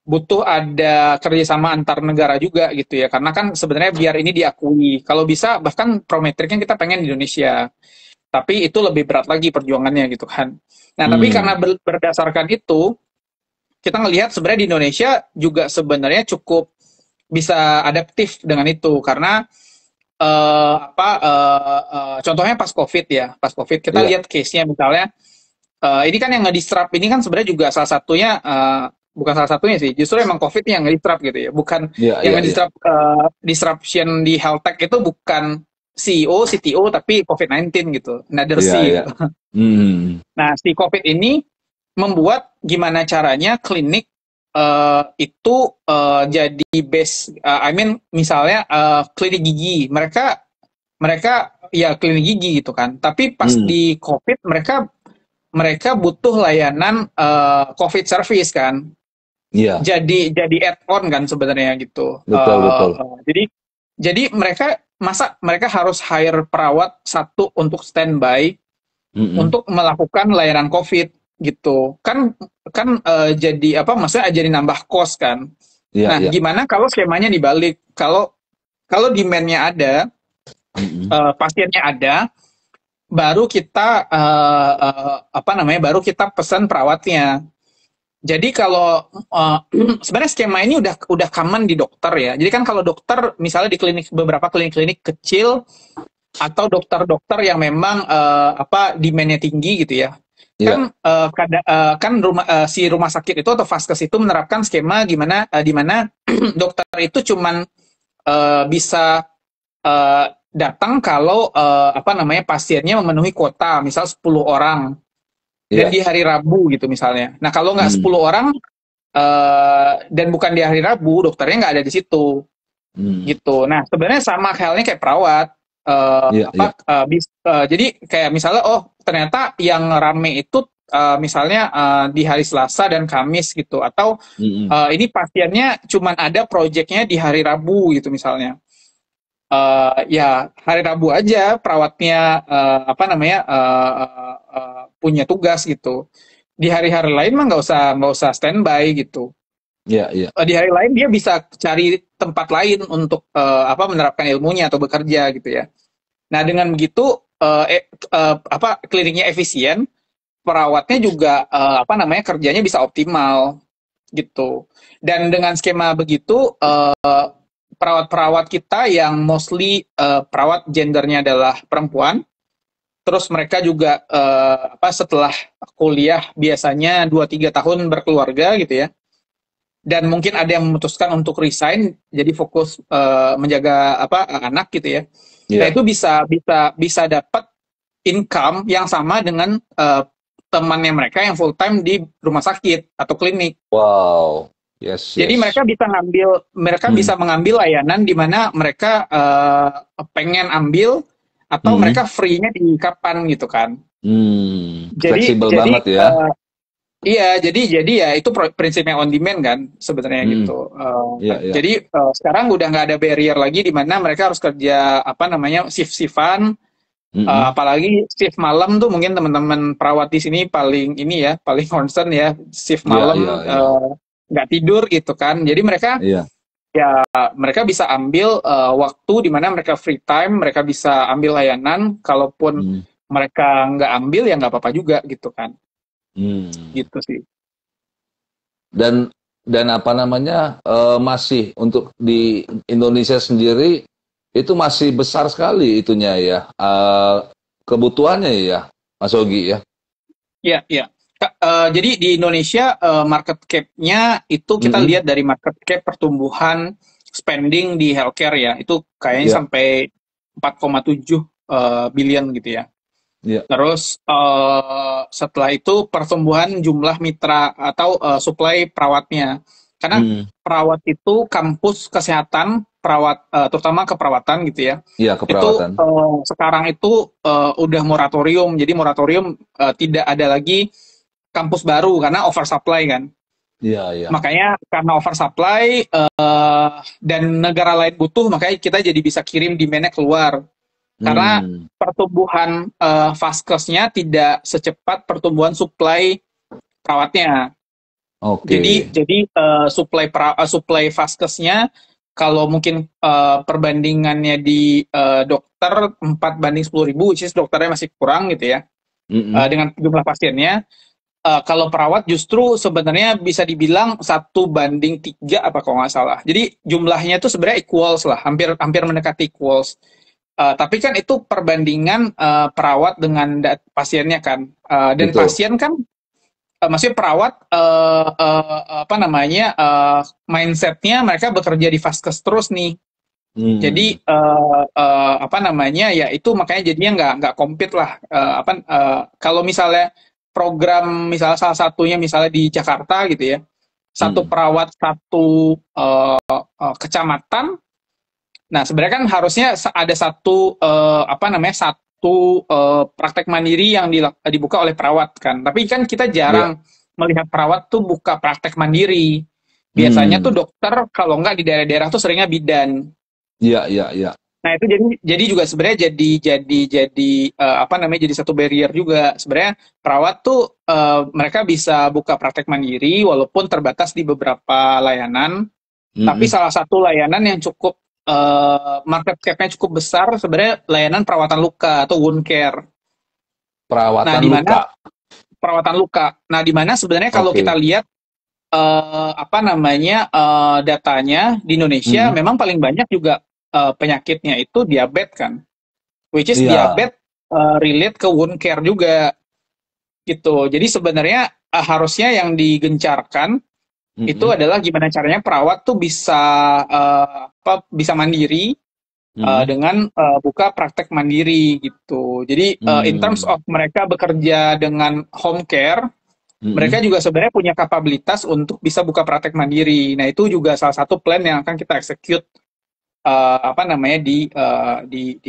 butuh ada kerjasama antar negara juga gitu ya, karena kan sebenarnya biar ini diakui, kalau bisa bahkan Prometricnya kita pengen di Indonesia, tapi itu lebih berat lagi perjuangannya gitu kan. Nah tapi karena Mm. berdasarkan itu kita ngelihat sebenarnya di Indonesia juga sebenarnya cukup bisa adaptif dengan itu, karena apa contohnya pas COVID ya, pas COVID kita Iya. lihat case-nya misalnya, ini kan yang nge-disrupt ini kan sebenarnya juga salah satunya, bukan salah satunya sih, justru emang COVID yang nge-disrupt gitu ya, bukan Iya, yang iya, iya. nge-disrupt, disruption di health tech itu bukan CEO, CTO, tapi COVID-19 gitu, another Iya, C iya. gitu. Mm. Nah, si COVID ini membuat gimana caranya klinik itu jadi base, I mean misalnya klinik gigi, mereka mereka ya klinik gigi gitu kan, tapi pas Mm. di COVID mereka mereka butuh layanan COVID service kan, Iya, jadi add-on kan sebenarnya gitu. betul, betul. Jadi mereka masa mereka harus hire perawat satu untuk standby Mm-mm. untuk melakukan layanan COVID gitu kan, kan jadi apa, maksudnya jadi nambah kos kan. Iya, Nah iya. gimana kalau skemanya dibalik, kalau kalau demand-nya ada, Mm-mm. pasiennya ada, baru kita apa namanya, baru kita pesan perawatnya. Jadi kalau sebenarnya skema ini udah common di dokter ya. Jadi kan kalau dokter misalnya di klinik, beberapa klinik-klinik kecil atau dokter-dokter yang memang apa demand-nya tinggi gitu ya. Iya. Kan kan si rumah sakit itu atau vaskes itu menerapkan skema gimana, di mana dokter itu cuman bisa datang kalau apa namanya, pasiennya memenuhi kuota, misal 10 orang dan Iya. di hari Rabu gitu misalnya. Nah, kalau nggak Mm. 10 orang dan bukan di hari Rabu, dokternya nggak ada di situ Mm. gitu. Nah, sebenarnya sama halnya kayak perawat. Iya, Apa iya. jadi kayak misalnya, oh ternyata yang rame itu misalnya di hari Selasa dan Kamis gitu, atau Mm-mm. ini pasiennya cuman ada proyeknya di hari Rabu gitu misalnya. Ya hari Rabu aja perawatnya apa namanya, punya tugas gitu. Di hari-hari lain mah nggak usah standby gitu. Iya, iya. Di hari lain dia bisa cari tempat lain untuk apa, menerapkan ilmunya atau bekerja gitu ya. Nah dengan begitu apa, kliniknya efisien, perawatnya juga apa namanya kerjanya bisa optimal gitu. Dan dengan skema begitu perawat-perawat kita yang mostly perawat gendernya adalah perempuan, terus mereka juga apa setelah kuliah biasanya 2-3 tahun berkeluarga gitu ya. Dan mungkin ada yang memutuskan untuk resign jadi fokus menjaga apa anak gitu ya. Nah, Iya. itu bisa dapat income yang sama dengan temannya mereka yang full time di rumah sakit atau klinik. Wow. Yes, Jadi yes. mereka Hmm. bisa mengambil layanan di mana mereka pengen ambil atau Hmm. mereka free-nya di kapan gitu kan. Hmm. Jadi Fleksibel jadi banget ya. iya, jadi ya itu prinsipnya on demand kan sebenarnya Hmm. gitu. Iya, iya. Jadi sekarang udah nggak ada barrier lagi di mana mereka harus kerja apa namanya shift-shiftan. Mm-mm. Apalagi shift malam tuh mungkin teman-teman perawat di sini paling ini ya paling concern ya shift Iya, iya, malam iya. nggak tidur gitu kan. Jadi Iya. mereka bisa ambil waktu di mana mereka free time, mereka bisa ambil layanan. Kalaupun Hmm. mereka nggak ambil ya nggak apa-apa juga gitu kan. Hmm. Gitu sih. Dan apa namanya masih untuk di Indonesia sendiri itu masih besar sekali itunya ya kebutuhannya ya Mas Ogi ya. Iya, iya. Jadi di Indonesia market cap-nya itu kita Mm-mm. lihat dari market cap pertumbuhan spending di healthcare ya. Itu kayaknya Iya, sampai 4,7 billion gitu ya. iya. Terus setelah itu pertumbuhan jumlah mitra atau supply perawatnya. Karena Hmm. perawat itu kampus kesehatan, perawat terutama keperawatan gitu ya. Iya, Itu keperawatan. sekarang itu udah moratorium. Jadi moratorium tidak ada lagi kampus baru karena oversupply kan. Iya, iya. Makanya karena oversupply dan negara lain butuh, makanya kita jadi bisa kirim demand-nya keluar. Karena Hmm. pertumbuhan vaskesnya tidak secepat pertumbuhan supply perawatnya. Oke. Jadi supply vaskesnya kalau mungkin perbandingannya di dokter 4/10.000, which is dokternya masih kurang gitu ya Mm-mm. dengan jumlah pasiennya. Kalau perawat justru sebenarnya bisa dibilang 1/3 apa kalau nggak salah. Jadi jumlahnya itu sebenarnya equals lah, hampir hampir mendekati equals. Tapi kan itu perbandingan perawat dengan pasiennya kan. Dan Betul. pasien kan, maksudnya perawat apa namanya mindsetnya mereka bekerja di vaskes terus nih. Hmm. Jadi apa namanya ya itu makanya jadinya nggak compete lah. Kalau misalnya program misalnya salah satunya misalnya di Jakarta gitu ya, satu Hmm. perawat satu kecamatan. Nah, sebenarnya kan harusnya ada satu apa namanya satu praktek mandiri yang dibuka oleh perawat kan. Tapi kan kita Iya. jarang melihat perawat tuh buka praktek mandiri. Biasanya tuh Hmm. dokter kalau nggak di daerah-daerah tuh seringnya bidan. Iya, iya, iya. Nah, itu jadi juga sebenarnya jadi apa namanya jadi satu barrier juga. Sebenarnya perawat tuh mereka bisa buka praktek mandiri walaupun terbatas di beberapa layanan. Tapi Mm-mm. salah satu layanan yang cukup market cap-nya cukup besar sebenarnya layanan perawatan luka atau wound care. Nah, Perawatan di mana luka. perawatan luka. Nah, di mana sebenarnya kalau kita Oke. lihat apa namanya datanya di Indonesia Mm-mm. memang paling banyak juga penyakitnya itu diabetes kan. Which is Iya. diabetes relate ke wound care juga gitu. Jadi sebenarnya harusnya yang digencarkan itu Mm-mm. adalah gimana caranya perawat tuh bisa bisa mandiri Mm-mm. dengan buka praktek mandiri gitu. Jadi in terms Hmm. of mereka bekerja dengan home care, mereka Mm-mm. juga sebenarnya punya kapabilitas untuk bisa buka praktek mandiri. Nah, itu juga salah satu plan yang akan kita execute apa namanya di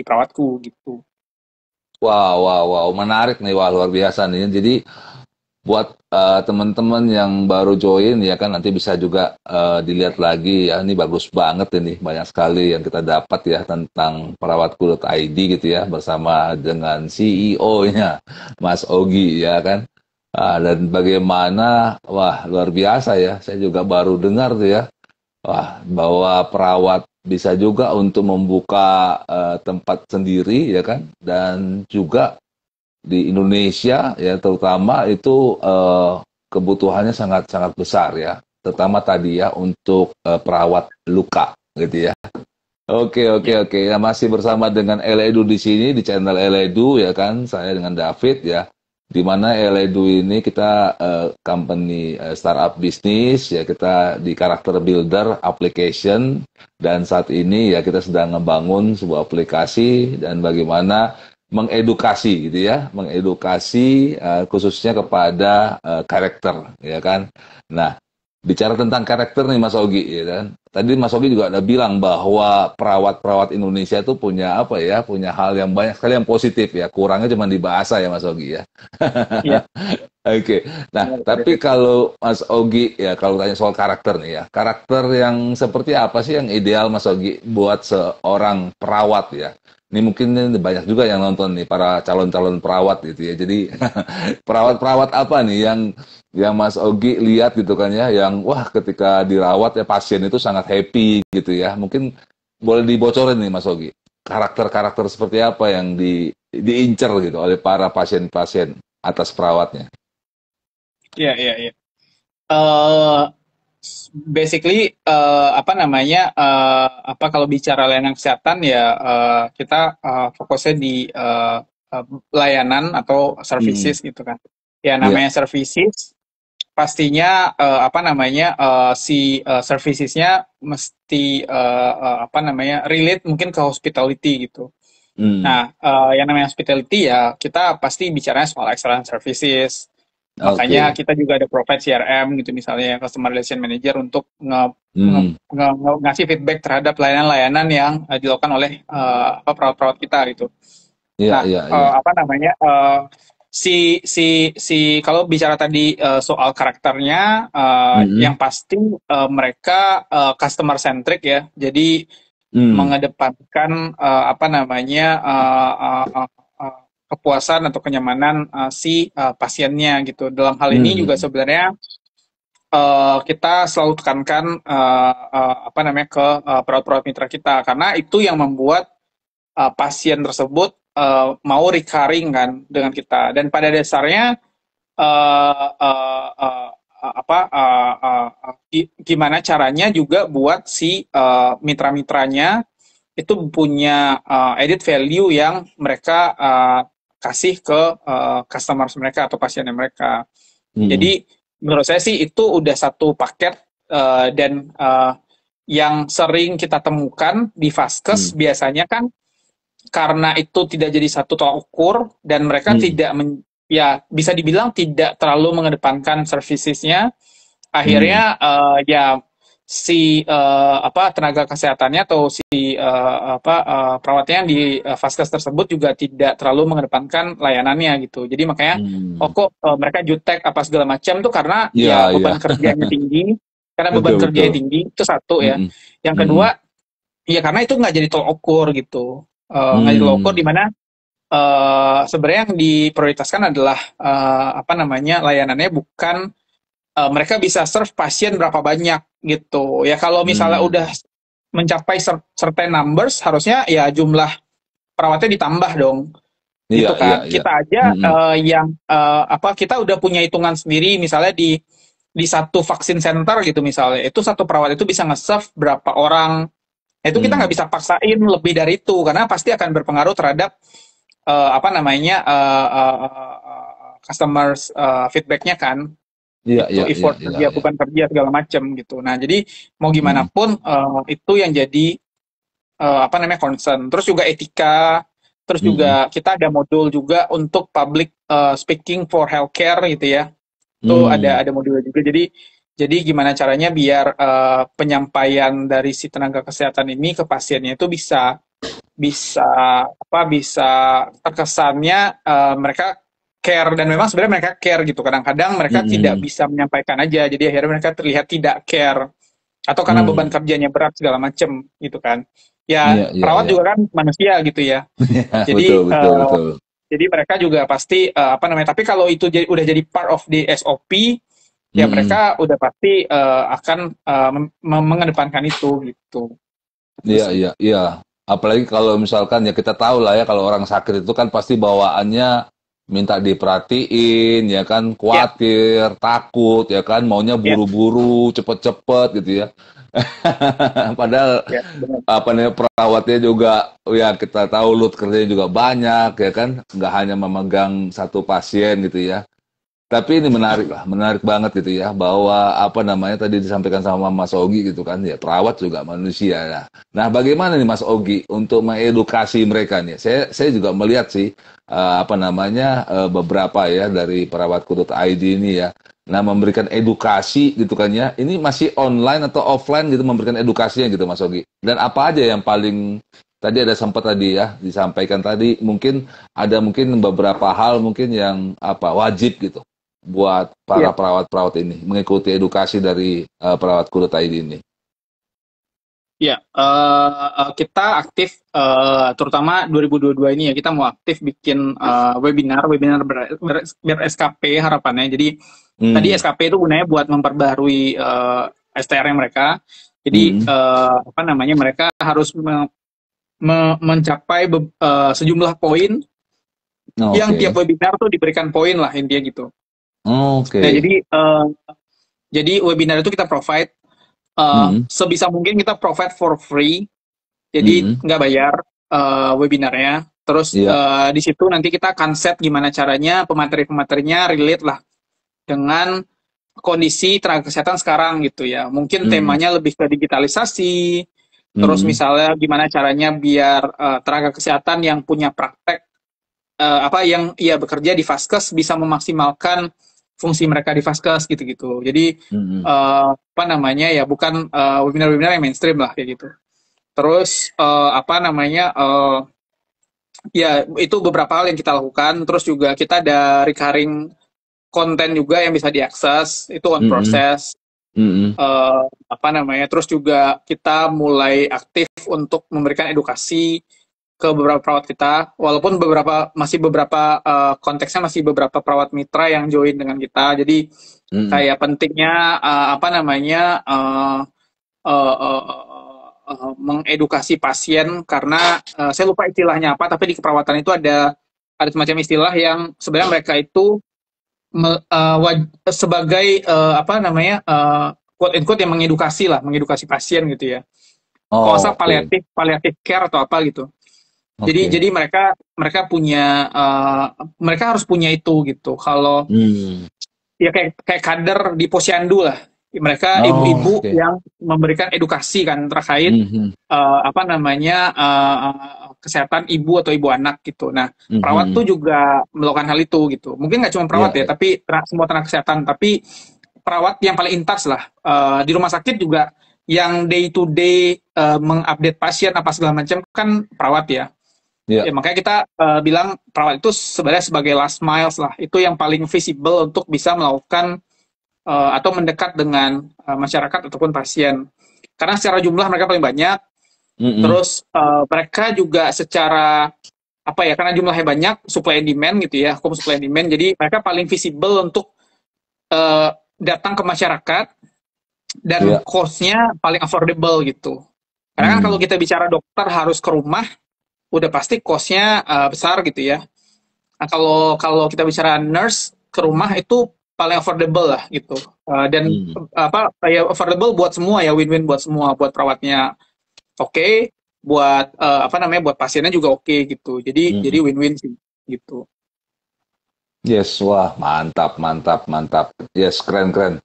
perawatku gitu. Wow, wow, wow, menarik nih, wah luar biasa nih. Jadi buat teman-teman yang baru join ya kan nanti bisa juga dilihat lagi ya. Ini bagus banget ini, banyak sekali yang kita dapat ya tentang perawatku.id gitu ya bersama dengan CEO-nya Mas Ogi ya kan. Dan bagaimana, wah luar biasa ya. Saya juga baru dengar tuh ya. Wah, bahwa perawat bisa juga untuk membuka tempat sendiri ya kan dan juga di Indonesia ya terutama itu kebutuhannya sangat-sangat besar ya, terutama tadi ya untuk perawat luka gitu ya. Oke, oke, Ya, oke. Ya, masih bersama dengan Eledu di sini, di channel Eledu, ya kan? Saya dengan David, ya. Di mana Eledu ini kita company startup bisnis, ya kita di karakter builder application, dan saat ini ya kita sedang ngebangun sebuah aplikasi dan bagaimana mengedukasi, gitu ya, mengedukasi khususnya kepada karakter, ya kan? Nah, bicara tentang karakter nih Mas Ogi, ya kan? Tadi Mas Ogi juga ada bilang bahwa perawat-perawat Indonesia itu punya apa ya, punya hal yang banyak sekali yang positif ya. Kurangnya cuma di bahasa ya Mas Ogi ya. iya, Oke. Nah, benar, Pak tapi David. kalau Mas Ogi ya kalau tanya soal karakter nih ya, karakter yang seperti apa sih yang ideal Mas Ogi buat seorang perawat ya? Ini mungkin ini banyak juga yang nonton nih para calon-calon perawat gitu ya. Jadi perawat-perawat apa nih yang Mas Ogi lihat gitu kan ya, yang wah ketika dirawat ya pasien itu sangat happy gitu ya. Mungkin boleh dibocorin nih Mas Ogi, karakter-karakter seperti apa yang diincer gitu oleh para pasien-pasien atas perawatnya. Iya, iya, iya. Eh, Basically, apa namanya, apa kalau bicara layanan kesehatan ya, kita fokusnya di eh, layanan atau Hmm, services gitu kan. Ya iya. namanya services, pastinya apa namanya, si servicesnya mesti apa namanya relate mungkin ke hospitality gitu. Hmm, Nah, yang namanya hospitality ya kita pasti bicaranya soal excellent services. Makanya oke. kita juga ada provide CRM gitu misalnya Customer Relation Manager untuk Hmm, ngasih feedback terhadap layanan-layanan yang dilakukan oleh apa perawat-perawat kita gitu. iya, Nah, iya, iya. apa namanya, si kalau bicara tadi soal karakternya, Hmm, yang pasti mereka customer centric ya. Jadi hmm, mengedepankan apa namanya kepuasan atau kenyamanan si pasiennya gitu. Dalam hal ini juga hmm, sebenarnya kita selalu tekankan apa namanya ke perawat-perawat mitra kita karena itu yang membuat pasien tersebut mau recurring kan dengan kita dan pada dasarnya uh, uh, uh, apa gimana caranya juga buat si mitra-mitranya itu punya added value yang mereka kasih ke customers mereka atau pasiennya mereka. hmm, Jadi menurut saya sih itu udah satu paket dan yang sering kita temukan di Vaskes hmm, biasanya kan karena itu tidak jadi satu tolak ukur dan mereka hmm, tidak ya bisa dibilang tidak terlalu mengedepankan servicesnya hmm, akhirnya ya si apa tenaga kesehatannya atau si apa perawatnya yang di vaskes tersebut juga tidak terlalu mengedepankan layanannya gitu. Jadi makanya oh hmm. kok mereka jutek apa segala macam tuh karena Iya, ya iya. beban kerjanya tinggi. Karena beban Betul, betul. kerjanya tinggi itu satu ya. Hmm, Yang kedua hmm, ya karena itu nggak jadi tolak ukur gitu. Nggak jadi tolak ukur di hmm, mana sebenarnya yang diprioritaskan adalah apa namanya layanannya bukan mereka bisa serve pasien berapa banyak gitu. Ya kalau misalnya udah hmm. mencapai certain numbers harusnya ya jumlah perawatnya ditambah dong Iya, gitu iya, kan. iya. Kita aja Hmm, yang apa kita udah punya hitungan sendiri misalnya di satu vaksin center gitu misalnya itu satu perawat itu bisa nge-serve berapa orang. Nah, itu kita nggak hmm. bisa paksain lebih dari itu karena pasti akan berpengaruh terhadap apa namanya customers feedbacknya kan Iya, itu iya, iya, effort iya, kerja iya. bukan kerja segala macam gitu. Nah jadi mau gimana Hmm, pun itu yang jadi apa namanya concern. Terus juga etika, terus hmm, juga kita ada modul juga untuk public speaking for healthcare gitu ya. Itu hmm, ada modulnya juga. Jadi gimana caranya biar penyampaian dari si tenaga kesehatan ini ke pasiennya itu bisa bisa apa bisa terkesannya mereka care dan memang sebenarnya mereka care gitu kadang-kadang mereka tidak hmm, bisa menyampaikan aja jadi akhirnya mereka terlihat tidak care atau karena beban hmm. kerjanya berat segala macem gitu kan Iya, ya iya, perawat iya. juga kan manusia gitu ya Betul, jadi betul, betul. mereka juga pasti apa namanya tapi kalau itu udah jadi part of the SOP ya Hmm, mereka udah pasti akan mengedepankan itu gitu itu iya, sih iya, iya. Apalagi kalau misalkan ya kita tahu lah ya kalau orang sakit itu kan pasti bawaannya minta diperhatiin, ya kan, Ya, khawatir, takut, ya kan, maunya ya, buru-buru, cepet-cepet gitu ya. Padahal ya, benar. apa namanya perawatnya juga ya kita tahu load kerjanya juga banyak ya kan, nggak hanya memegang satu pasien gitu ya. Tapi ini menarik lah, menarik banget gitu ya, bahwa apa namanya tadi disampaikan sama Mas Ogi gitu kan, ya perawat juga manusia ya. Nah, bagaimana nih Mas Ogi untuk mengedukasi mereka nih? Saya juga melihat sih apa namanya beberapa ya dari perawat Kudut.id ini ya. Nah, memberikan edukasi gitu kan ya. Ini masih online atau offline gitu memberikan edukasinya gitu Mas Ogi. Dan apa aja yang paling tadi ada sempat tadi ya disampaikan tadi mungkin ada mungkin beberapa hal mungkin yang apa wajib gitu buat para Ya. perawat-perawat ini mengikuti edukasi dari perawat Kulit ID ini. Ya, kita aktif, terutama 2022 ini ya, kita mau aktif bikin webinar ber-SKP harapannya. Jadi, tadi Hmm. SKP itu gunanya buat memperbaharui STR mereka. Jadi, Hmm. apa namanya, mereka harus mencapai sejumlah poin yang Oke. tiap webinar tuh diberikan poin lah intinya gitu. Nah, Oke. jadi webinar itu kita provide, Hmm. sebisa mungkin kita provide for free. Jadi Hmm. nggak bayar webinarnya. Terus Iya. di situ nanti kita akan set gimana caranya pemateri-pematerinya relate lah dengan kondisi tenaga kesehatan sekarang gitu ya. Mungkin Hmm. temanya lebih ke digitalisasi. Terus Hmm. misalnya gimana caranya biar tenaga kesehatan yang punya praktek apa yang ia bekerja di Vaskes bisa memaksimalkan fungsi mereka di Vaskes gitu-gitu. Jadi Hmm. apa namanya ya bukan webinar-webinar yang mainstream lah kayak gitu. Terus apa namanya ya itu beberapa hal yang kita lakukan. Terus juga kita ada recurring konten juga yang bisa diakses. Itu on Hmm. process. Hmm. Apa namanya. Terus juga kita mulai aktif untuk memberikan edukasi ke beberapa perawat kita. Walaupun beberapa konteksnya masih beberapa perawat mitra yang join dengan kita. Jadi Hmm. kayak pentingnya apa namanya mengedukasi pasien karena saya lupa istilahnya apa tapi di keperawatan itu ada semacam istilah yang sebenarnya mereka itu sebagai apa namanya quote unquote yang mengedukasi pasien gitu ya. Kalau usah Oke. paliatif paliatif care atau apa gitu. Jadi Oke. jadi mereka mereka punya mereka harus punya itu gitu. Kalau Hmm. ya kayak kader di posyandu lah. Mereka ibu-ibu Oke. yang memberikan edukasi kan terkait Hmm. apa namanya kesehatan ibu atau ibu anak gitu. Nah, perawat Hmm. tuh juga melakukan hal itu gitu. Mungkin nggak cuma perawat Ya, ya, ya. tapi semua tenaga kesehatan. Tapi perawat yang paling intas lah. Di rumah sakit juga yang day to day mengupdate pasien apa segala macam kan perawat ya. Ya. Ya, makanya kita bilang perawat itu sebenarnya sebagai last miles lah. Itu yang paling visible untuk bisa melakukan atau mendekat dengan masyarakat ataupun pasien. Karena secara jumlah mereka paling banyak. Hmm. Terus mereka juga secara apa ya? Karena jumlahnya banyak, supply and demand gitu ya, hukum supply and demand. Jadi mereka paling visible untuk datang ke masyarakat dan Ya. cost-nya paling affordable gitu. Karena kan kalau Hmm. kita bicara dokter harus ke rumah, udah pasti cost-nya besar gitu ya. Nah, kalau kalau kita bicara nurse ke rumah itu paling affordable lah gitu. Dan Hmm. apa ya affordable buat semua ya win-win buat semua, buat perawatnya oke, buat apa namanya buat pasiennya juga oke gitu. Jadi Hmm. win-win sih gitu. Yes, wah mantap, mantap, mantap. Yes, keren, keren.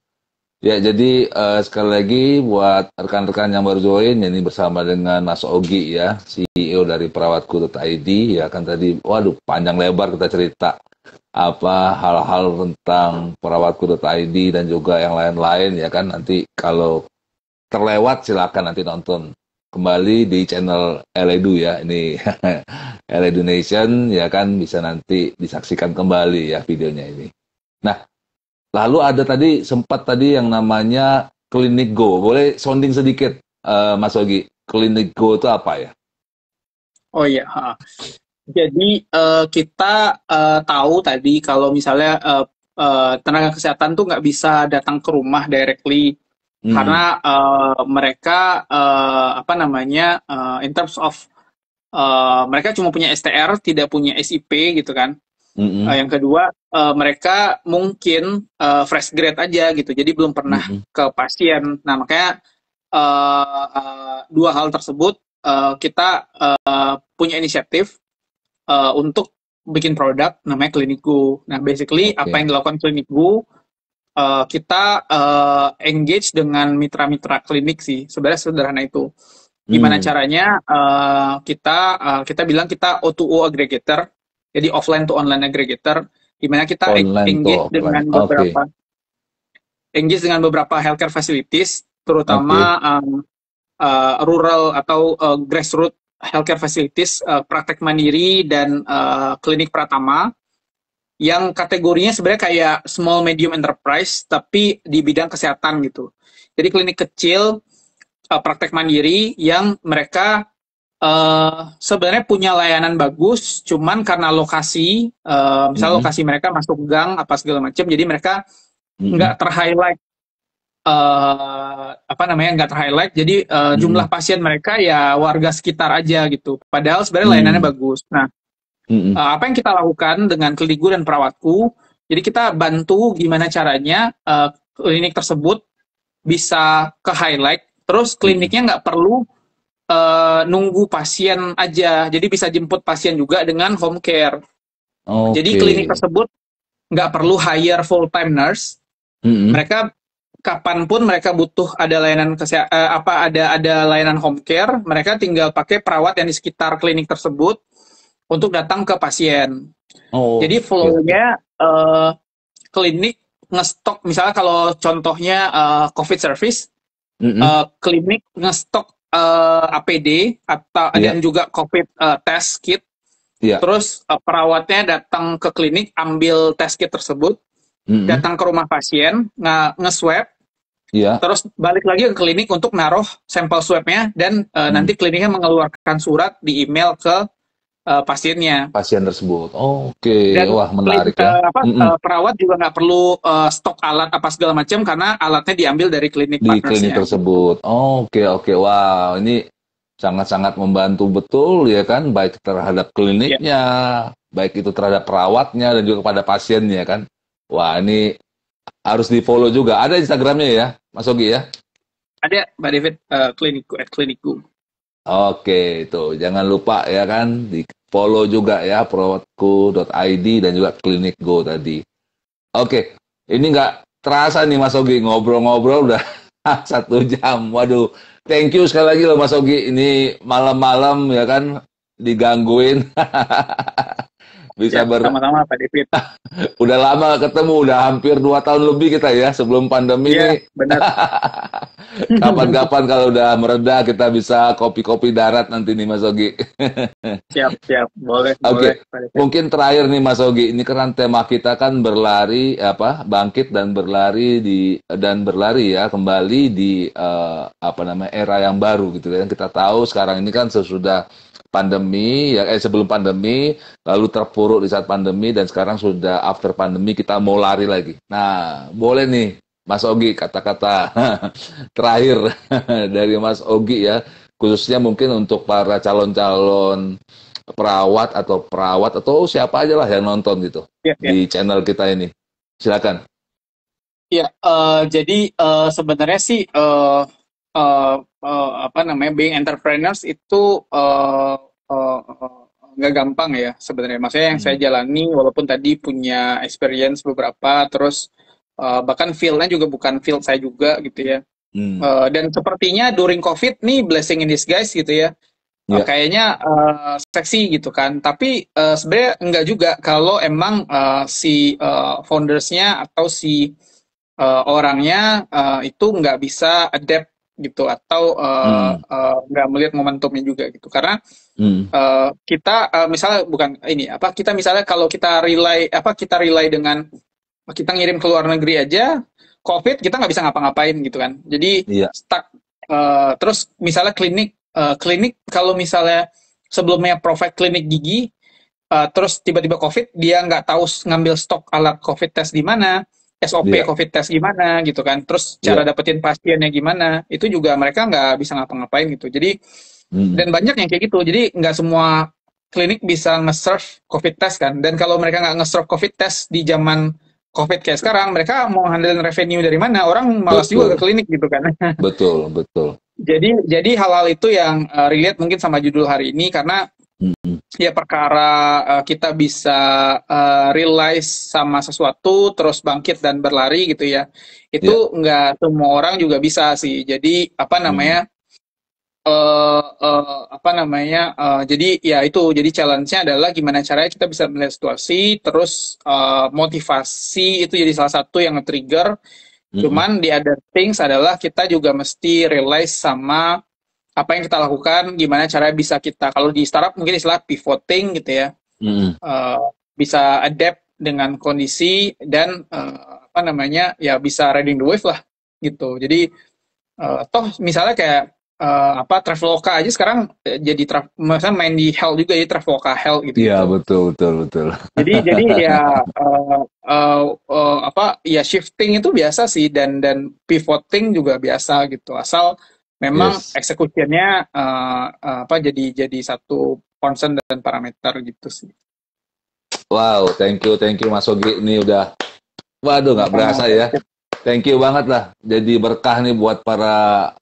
Ya, jadi sekali lagi buat rekan-rekan yang baru join, ini bersama dengan Mas Ogi ya, CEO dari Perawatku.id, ya kan tadi, waduh panjang lebar kita cerita apa hal-hal tentang Perawatku.id dan juga yang lain-lain ya kan nanti kalau terlewat silakan nanti nonton kembali di channel Eledu ya ini Eledu Nation ya kan bisa nanti disaksikan kembali ya videonya ini. Nah, lalu ada tadi sempat tadi yang namanya Klinik Go. Boleh sounding sedikit, Mas Ogi. Klinik Go itu apa ya? Oh iya. Ha. Jadi kita tahu tadi kalau misalnya tenaga kesehatan tuh nggak bisa datang ke rumah directly Hmm. karena mereka apa namanya in terms of mereka cuma punya STR tidak punya SIP gitu kan. Mm-mm. Yang kedua, mereka mungkin fresh grade aja gitu, jadi belum pernah Mm-mm. ke pasien. Nah, makanya dua hal tersebut kita punya inisiatif untuk bikin produk namanya Clinic Go. Nah, basically apa Oke. yang dilakukan Clinic Go, kita engage dengan mitra-mitra klinik sih. Sebenarnya sederhana itu. Gimana Hmm. caranya kita bilang kita O2O aggregator, jadi offline to online aggregator, di mana kita Online to offline. Oke. engage dengan beberapa healthcare facilities, terutama Oke. rural atau grassroots healthcare facilities, praktek mandiri dan klinik pratama yang kategorinya sebenarnya kayak small medium enterprise tapi di bidang kesehatan gitu. Jadi klinik kecil, praktek mandiri yang mereka sebenarnya punya layanan bagus, cuman karena lokasi, misalnya Mm-mm. lokasi mereka masuk gang apa segala macam, jadi mereka nggak Mm-mm. ter-highlight, apa namanya, nggak ter-highlight, jadi jumlah Mm-mm. pasien mereka ya warga sekitar aja gitu. Padahal sebenarnya layanannya Mm. bagus. Nah, Mm-mm. apa yang kita lakukan dengan Klinikgu dan perawatku, jadi kita bantu gimana caranya klinik tersebut bisa ke-highlight, terus Mm-mm. kliniknya nggak perlu nunggu pasien aja, jadi bisa jemput pasien juga dengan home care. Jadi Oke. klinik tersebut nggak perlu hire full-time nurse, Mm-mm. mereka kapanpun mereka butuh ada layanan ada layanan home care, mereka tinggal pakai perawat yang di sekitar klinik tersebut untuk datang ke pasien. Jadi Oke, oke. flow-nya klinik ngestok, misalnya kalau contohnya COVID service, Mm-mm. klinik ngestok APD atau Iya, dan juga COVID test kit. iya. Terus perawatnya datang ke klinik, ambil test kit tersebut, Mm-mm. datang ke rumah pasien, nge-swab, Iya. terus balik lagi ke klinik untuk naruh sampel swabnya, dan Mm. nanti kliniknya mengeluarkan surat di email ke pasiennya. Pasien tersebut. Oke, Dan wah menarik ya. Mm-mm. perawat juga nggak perlu stok alat apa segala macam karena alatnya diambil dari klinik Di klinik partnersnya gitu. tersebut. Oke, oke. Wow, ini sangat-sangat membantu betul ya kan, baik terhadap Ya, kliniknya, baik itu terhadap perawatnya dan juga pada pasiennya kan. Wah, ini harus di-follow juga. Ada Instagramnya ya, Mas Ogi ya? ada Mbak David, klinikku @klinikku. Oke, itu jangan lupa ya kan, di-follow juga ya, perawatku.id dan juga Klinik Go tadi. Oke, ini nggak terasa nih Mas Ogi, ngobrol-ngobrol udah 1 jam. Waduh, thank you sekali lagi loh Mas Ogi. Ini malam-malam ya kan digangguin. Ya, Bisa sama-sama Pak David. udah lama ketemu, udah hampir 2 tahun lebih kita ya sebelum pandemi Iya, nih. benar. Kapan-kapan kalau udah mereda kita bisa kopi-kopi darat nanti nih Mas Ogi. Siap, siap. Boleh, boleh Oke, Pak David. mungkin terakhir nih Mas Ogi, ini kan tema kita kan berlari apa bangkit dan berlari ya kembali di apa namanya era yang baru gitu kan. Kita tahu sekarang ini kan sesudah pandemi ya sebelum pandemi lalu terpuruk di saat pandemi dan sekarang sudah after pandemi kita mau lari lagi. Nah, boleh nih Mas Ogi kata-kata terakhir dari Mas Ogi ya khususnya mungkin untuk para calon-calon perawat atau siapa aja lah yang nonton gitu Iya, iya. di channel kita ini. Silakan. Iya, jadi sebenarnya sih apa namanya, being entrepreneurs itu nggak gampang ya sebenarnya. Maksudnya yang saya Hmm. jalani, walaupun tadi punya experience beberapa, terus bahkan fieldnya juga bukan field saya juga gitu ya. Hmm. Dan sepertinya during COVID nih blessing in disguise gitu ya. Ya. Kayaknya seksi gitu kan. Tapi sebenarnya enggak juga kalau emang si foundersnya atau si orangnya itu nggak bisa adapt gitu, atau Hmm. nggak melihat momentumnya juga gitu. Karena Hmm. kita misalnya bukan ini apa, kita misalnya kalau kita rely dengan kita ngirim ke luar negeri aja, COVID kita nggak bisa ngapa-ngapain gitu kan. Jadi Iya. stuck. Terus misalnya klinik kalau misalnya sebelumnya provide klinik gigi, terus tiba-tiba COVID, dia nggak tahu ngambil stok alat COVID test di mana, SOP Iya. COVID test gimana gitu kan, terus cara Iya. dapetin pasiennya gimana, itu juga mereka nggak bisa ngapa-ngapain gitu. Jadi, Hmm. dan banyak yang kayak gitu. Jadi nggak semua klinik bisa nge-serve COVID test kan. Dan kalau mereka nggak nge-serve COVID test di zaman COVID kayak sekarang, mereka mau handle revenue dari mana? Orang malas juga ke Betul, klinik gitu kan. betul, betul. Jadi hal-hal itu yang relate mungkin sama judul hari ini karena Mm-mm. ya perkara kita bisa realize sama sesuatu terus bangkit dan berlari gitu ya. Ya. Itu nggak semua orang juga bisa sih. Jadi apa Mm. namanya? Jadi ya itu jadi challenge-nya adalah gimana caranya kita bisa melihat situasi terus motivasi itu jadi salah satu yang nge-trigger. Mm-mm. Cuman the other things adalah kita juga mesti realize sama apa yang kita lakukan, gimana caranya bisa kita, kalau di startup mungkin istilah pivoting gitu ya, Mm-mm. eh, bisa adapt dengan kondisi dan ya bisa riding the wave lah gitu. Jadi toh misalnya kayak Traveloka aja sekarang jadi misalnya main di Hell juga ya, Traveloka Hell Iya, gitu-gitu. betul, betul, betul. Jadi ya ya shifting itu biasa sih dan pivoting juga biasa gitu. Asal memang Yes. execution-nya jadi satu concern dan parameter gitu sih. Wow, thank you Mas Ogi. Ini udah, waduh, nggak berasa ya. Thank you banget lah. Jadi berkah nih buat para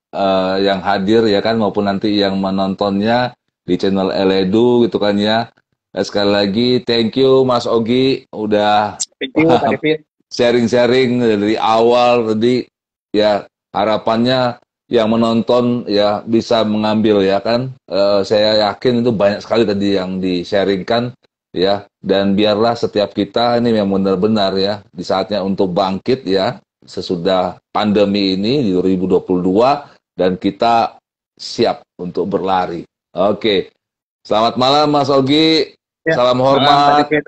yang hadir ya kan, maupun nanti yang menontonnya di channel Eledu gitu kan ya. Sekali lagi, thank you Mas Ogi udah Thank you Pak David. sharing-sharing dari awal tadi ya, harapannya yang menonton ya bisa mengambil ya kan. Saya yakin itu banyak sekali tadi yang di-sharingkan ya, dan biarlah setiap kita ini yang benar-benar ya di saatnya untuk bangkit ya sesudah pandemi ini di 2022 dan kita siap untuk berlari. Oke. Selamat malam Mas Ogi. Ya, Salam malam Pak hormat. David.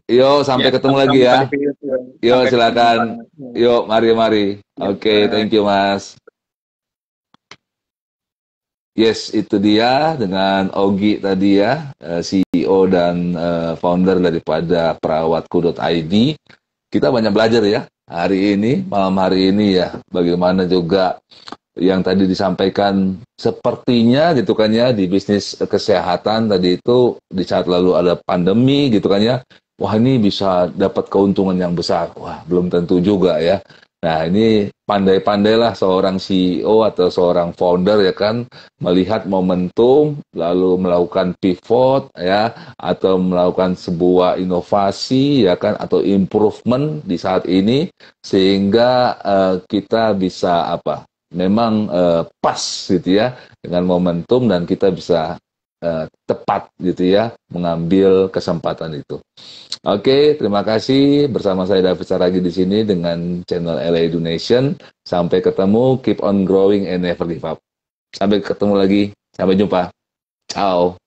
Yo, sampai Ya, ketemu lagi sama-sama ya. Pak David. Yo, Sampai ketemu silakan. Pak. Yo, mari. Ya, Oke, bye. thank you, Mas. Yes, itu dia dengan Ogi tadi ya, CEO dan founder daripada perawatku.id. Kita banyak belajar ya hari ini, malam hari ini ya. Bagaimana juga yang tadi disampaikan sepertinya gitu kan ya, di bisnis kesehatan tadi itu di saat lalu ada pandemi gitu kan ya. Wah, ini bisa dapat keuntungan yang besar. Wah, belum tentu juga ya. Nah, ini pandai-pandailah seorang CEO atau seorang founder ya kan melihat momentum lalu melakukan pivot ya, atau melakukan sebuah inovasi ya kan, atau improvement di saat ini sehingga kita bisa memang pas gitu ya dengan momentum, dan kita bisa tepat gitu ya mengambil kesempatan itu. Oke, terima kasih. Bersama saya David Saragi di sini dengan channel LA Donation. Sampai ketemu, keep on growing and never give up. Sampai ketemu lagi. Sampai jumpa. Ciao.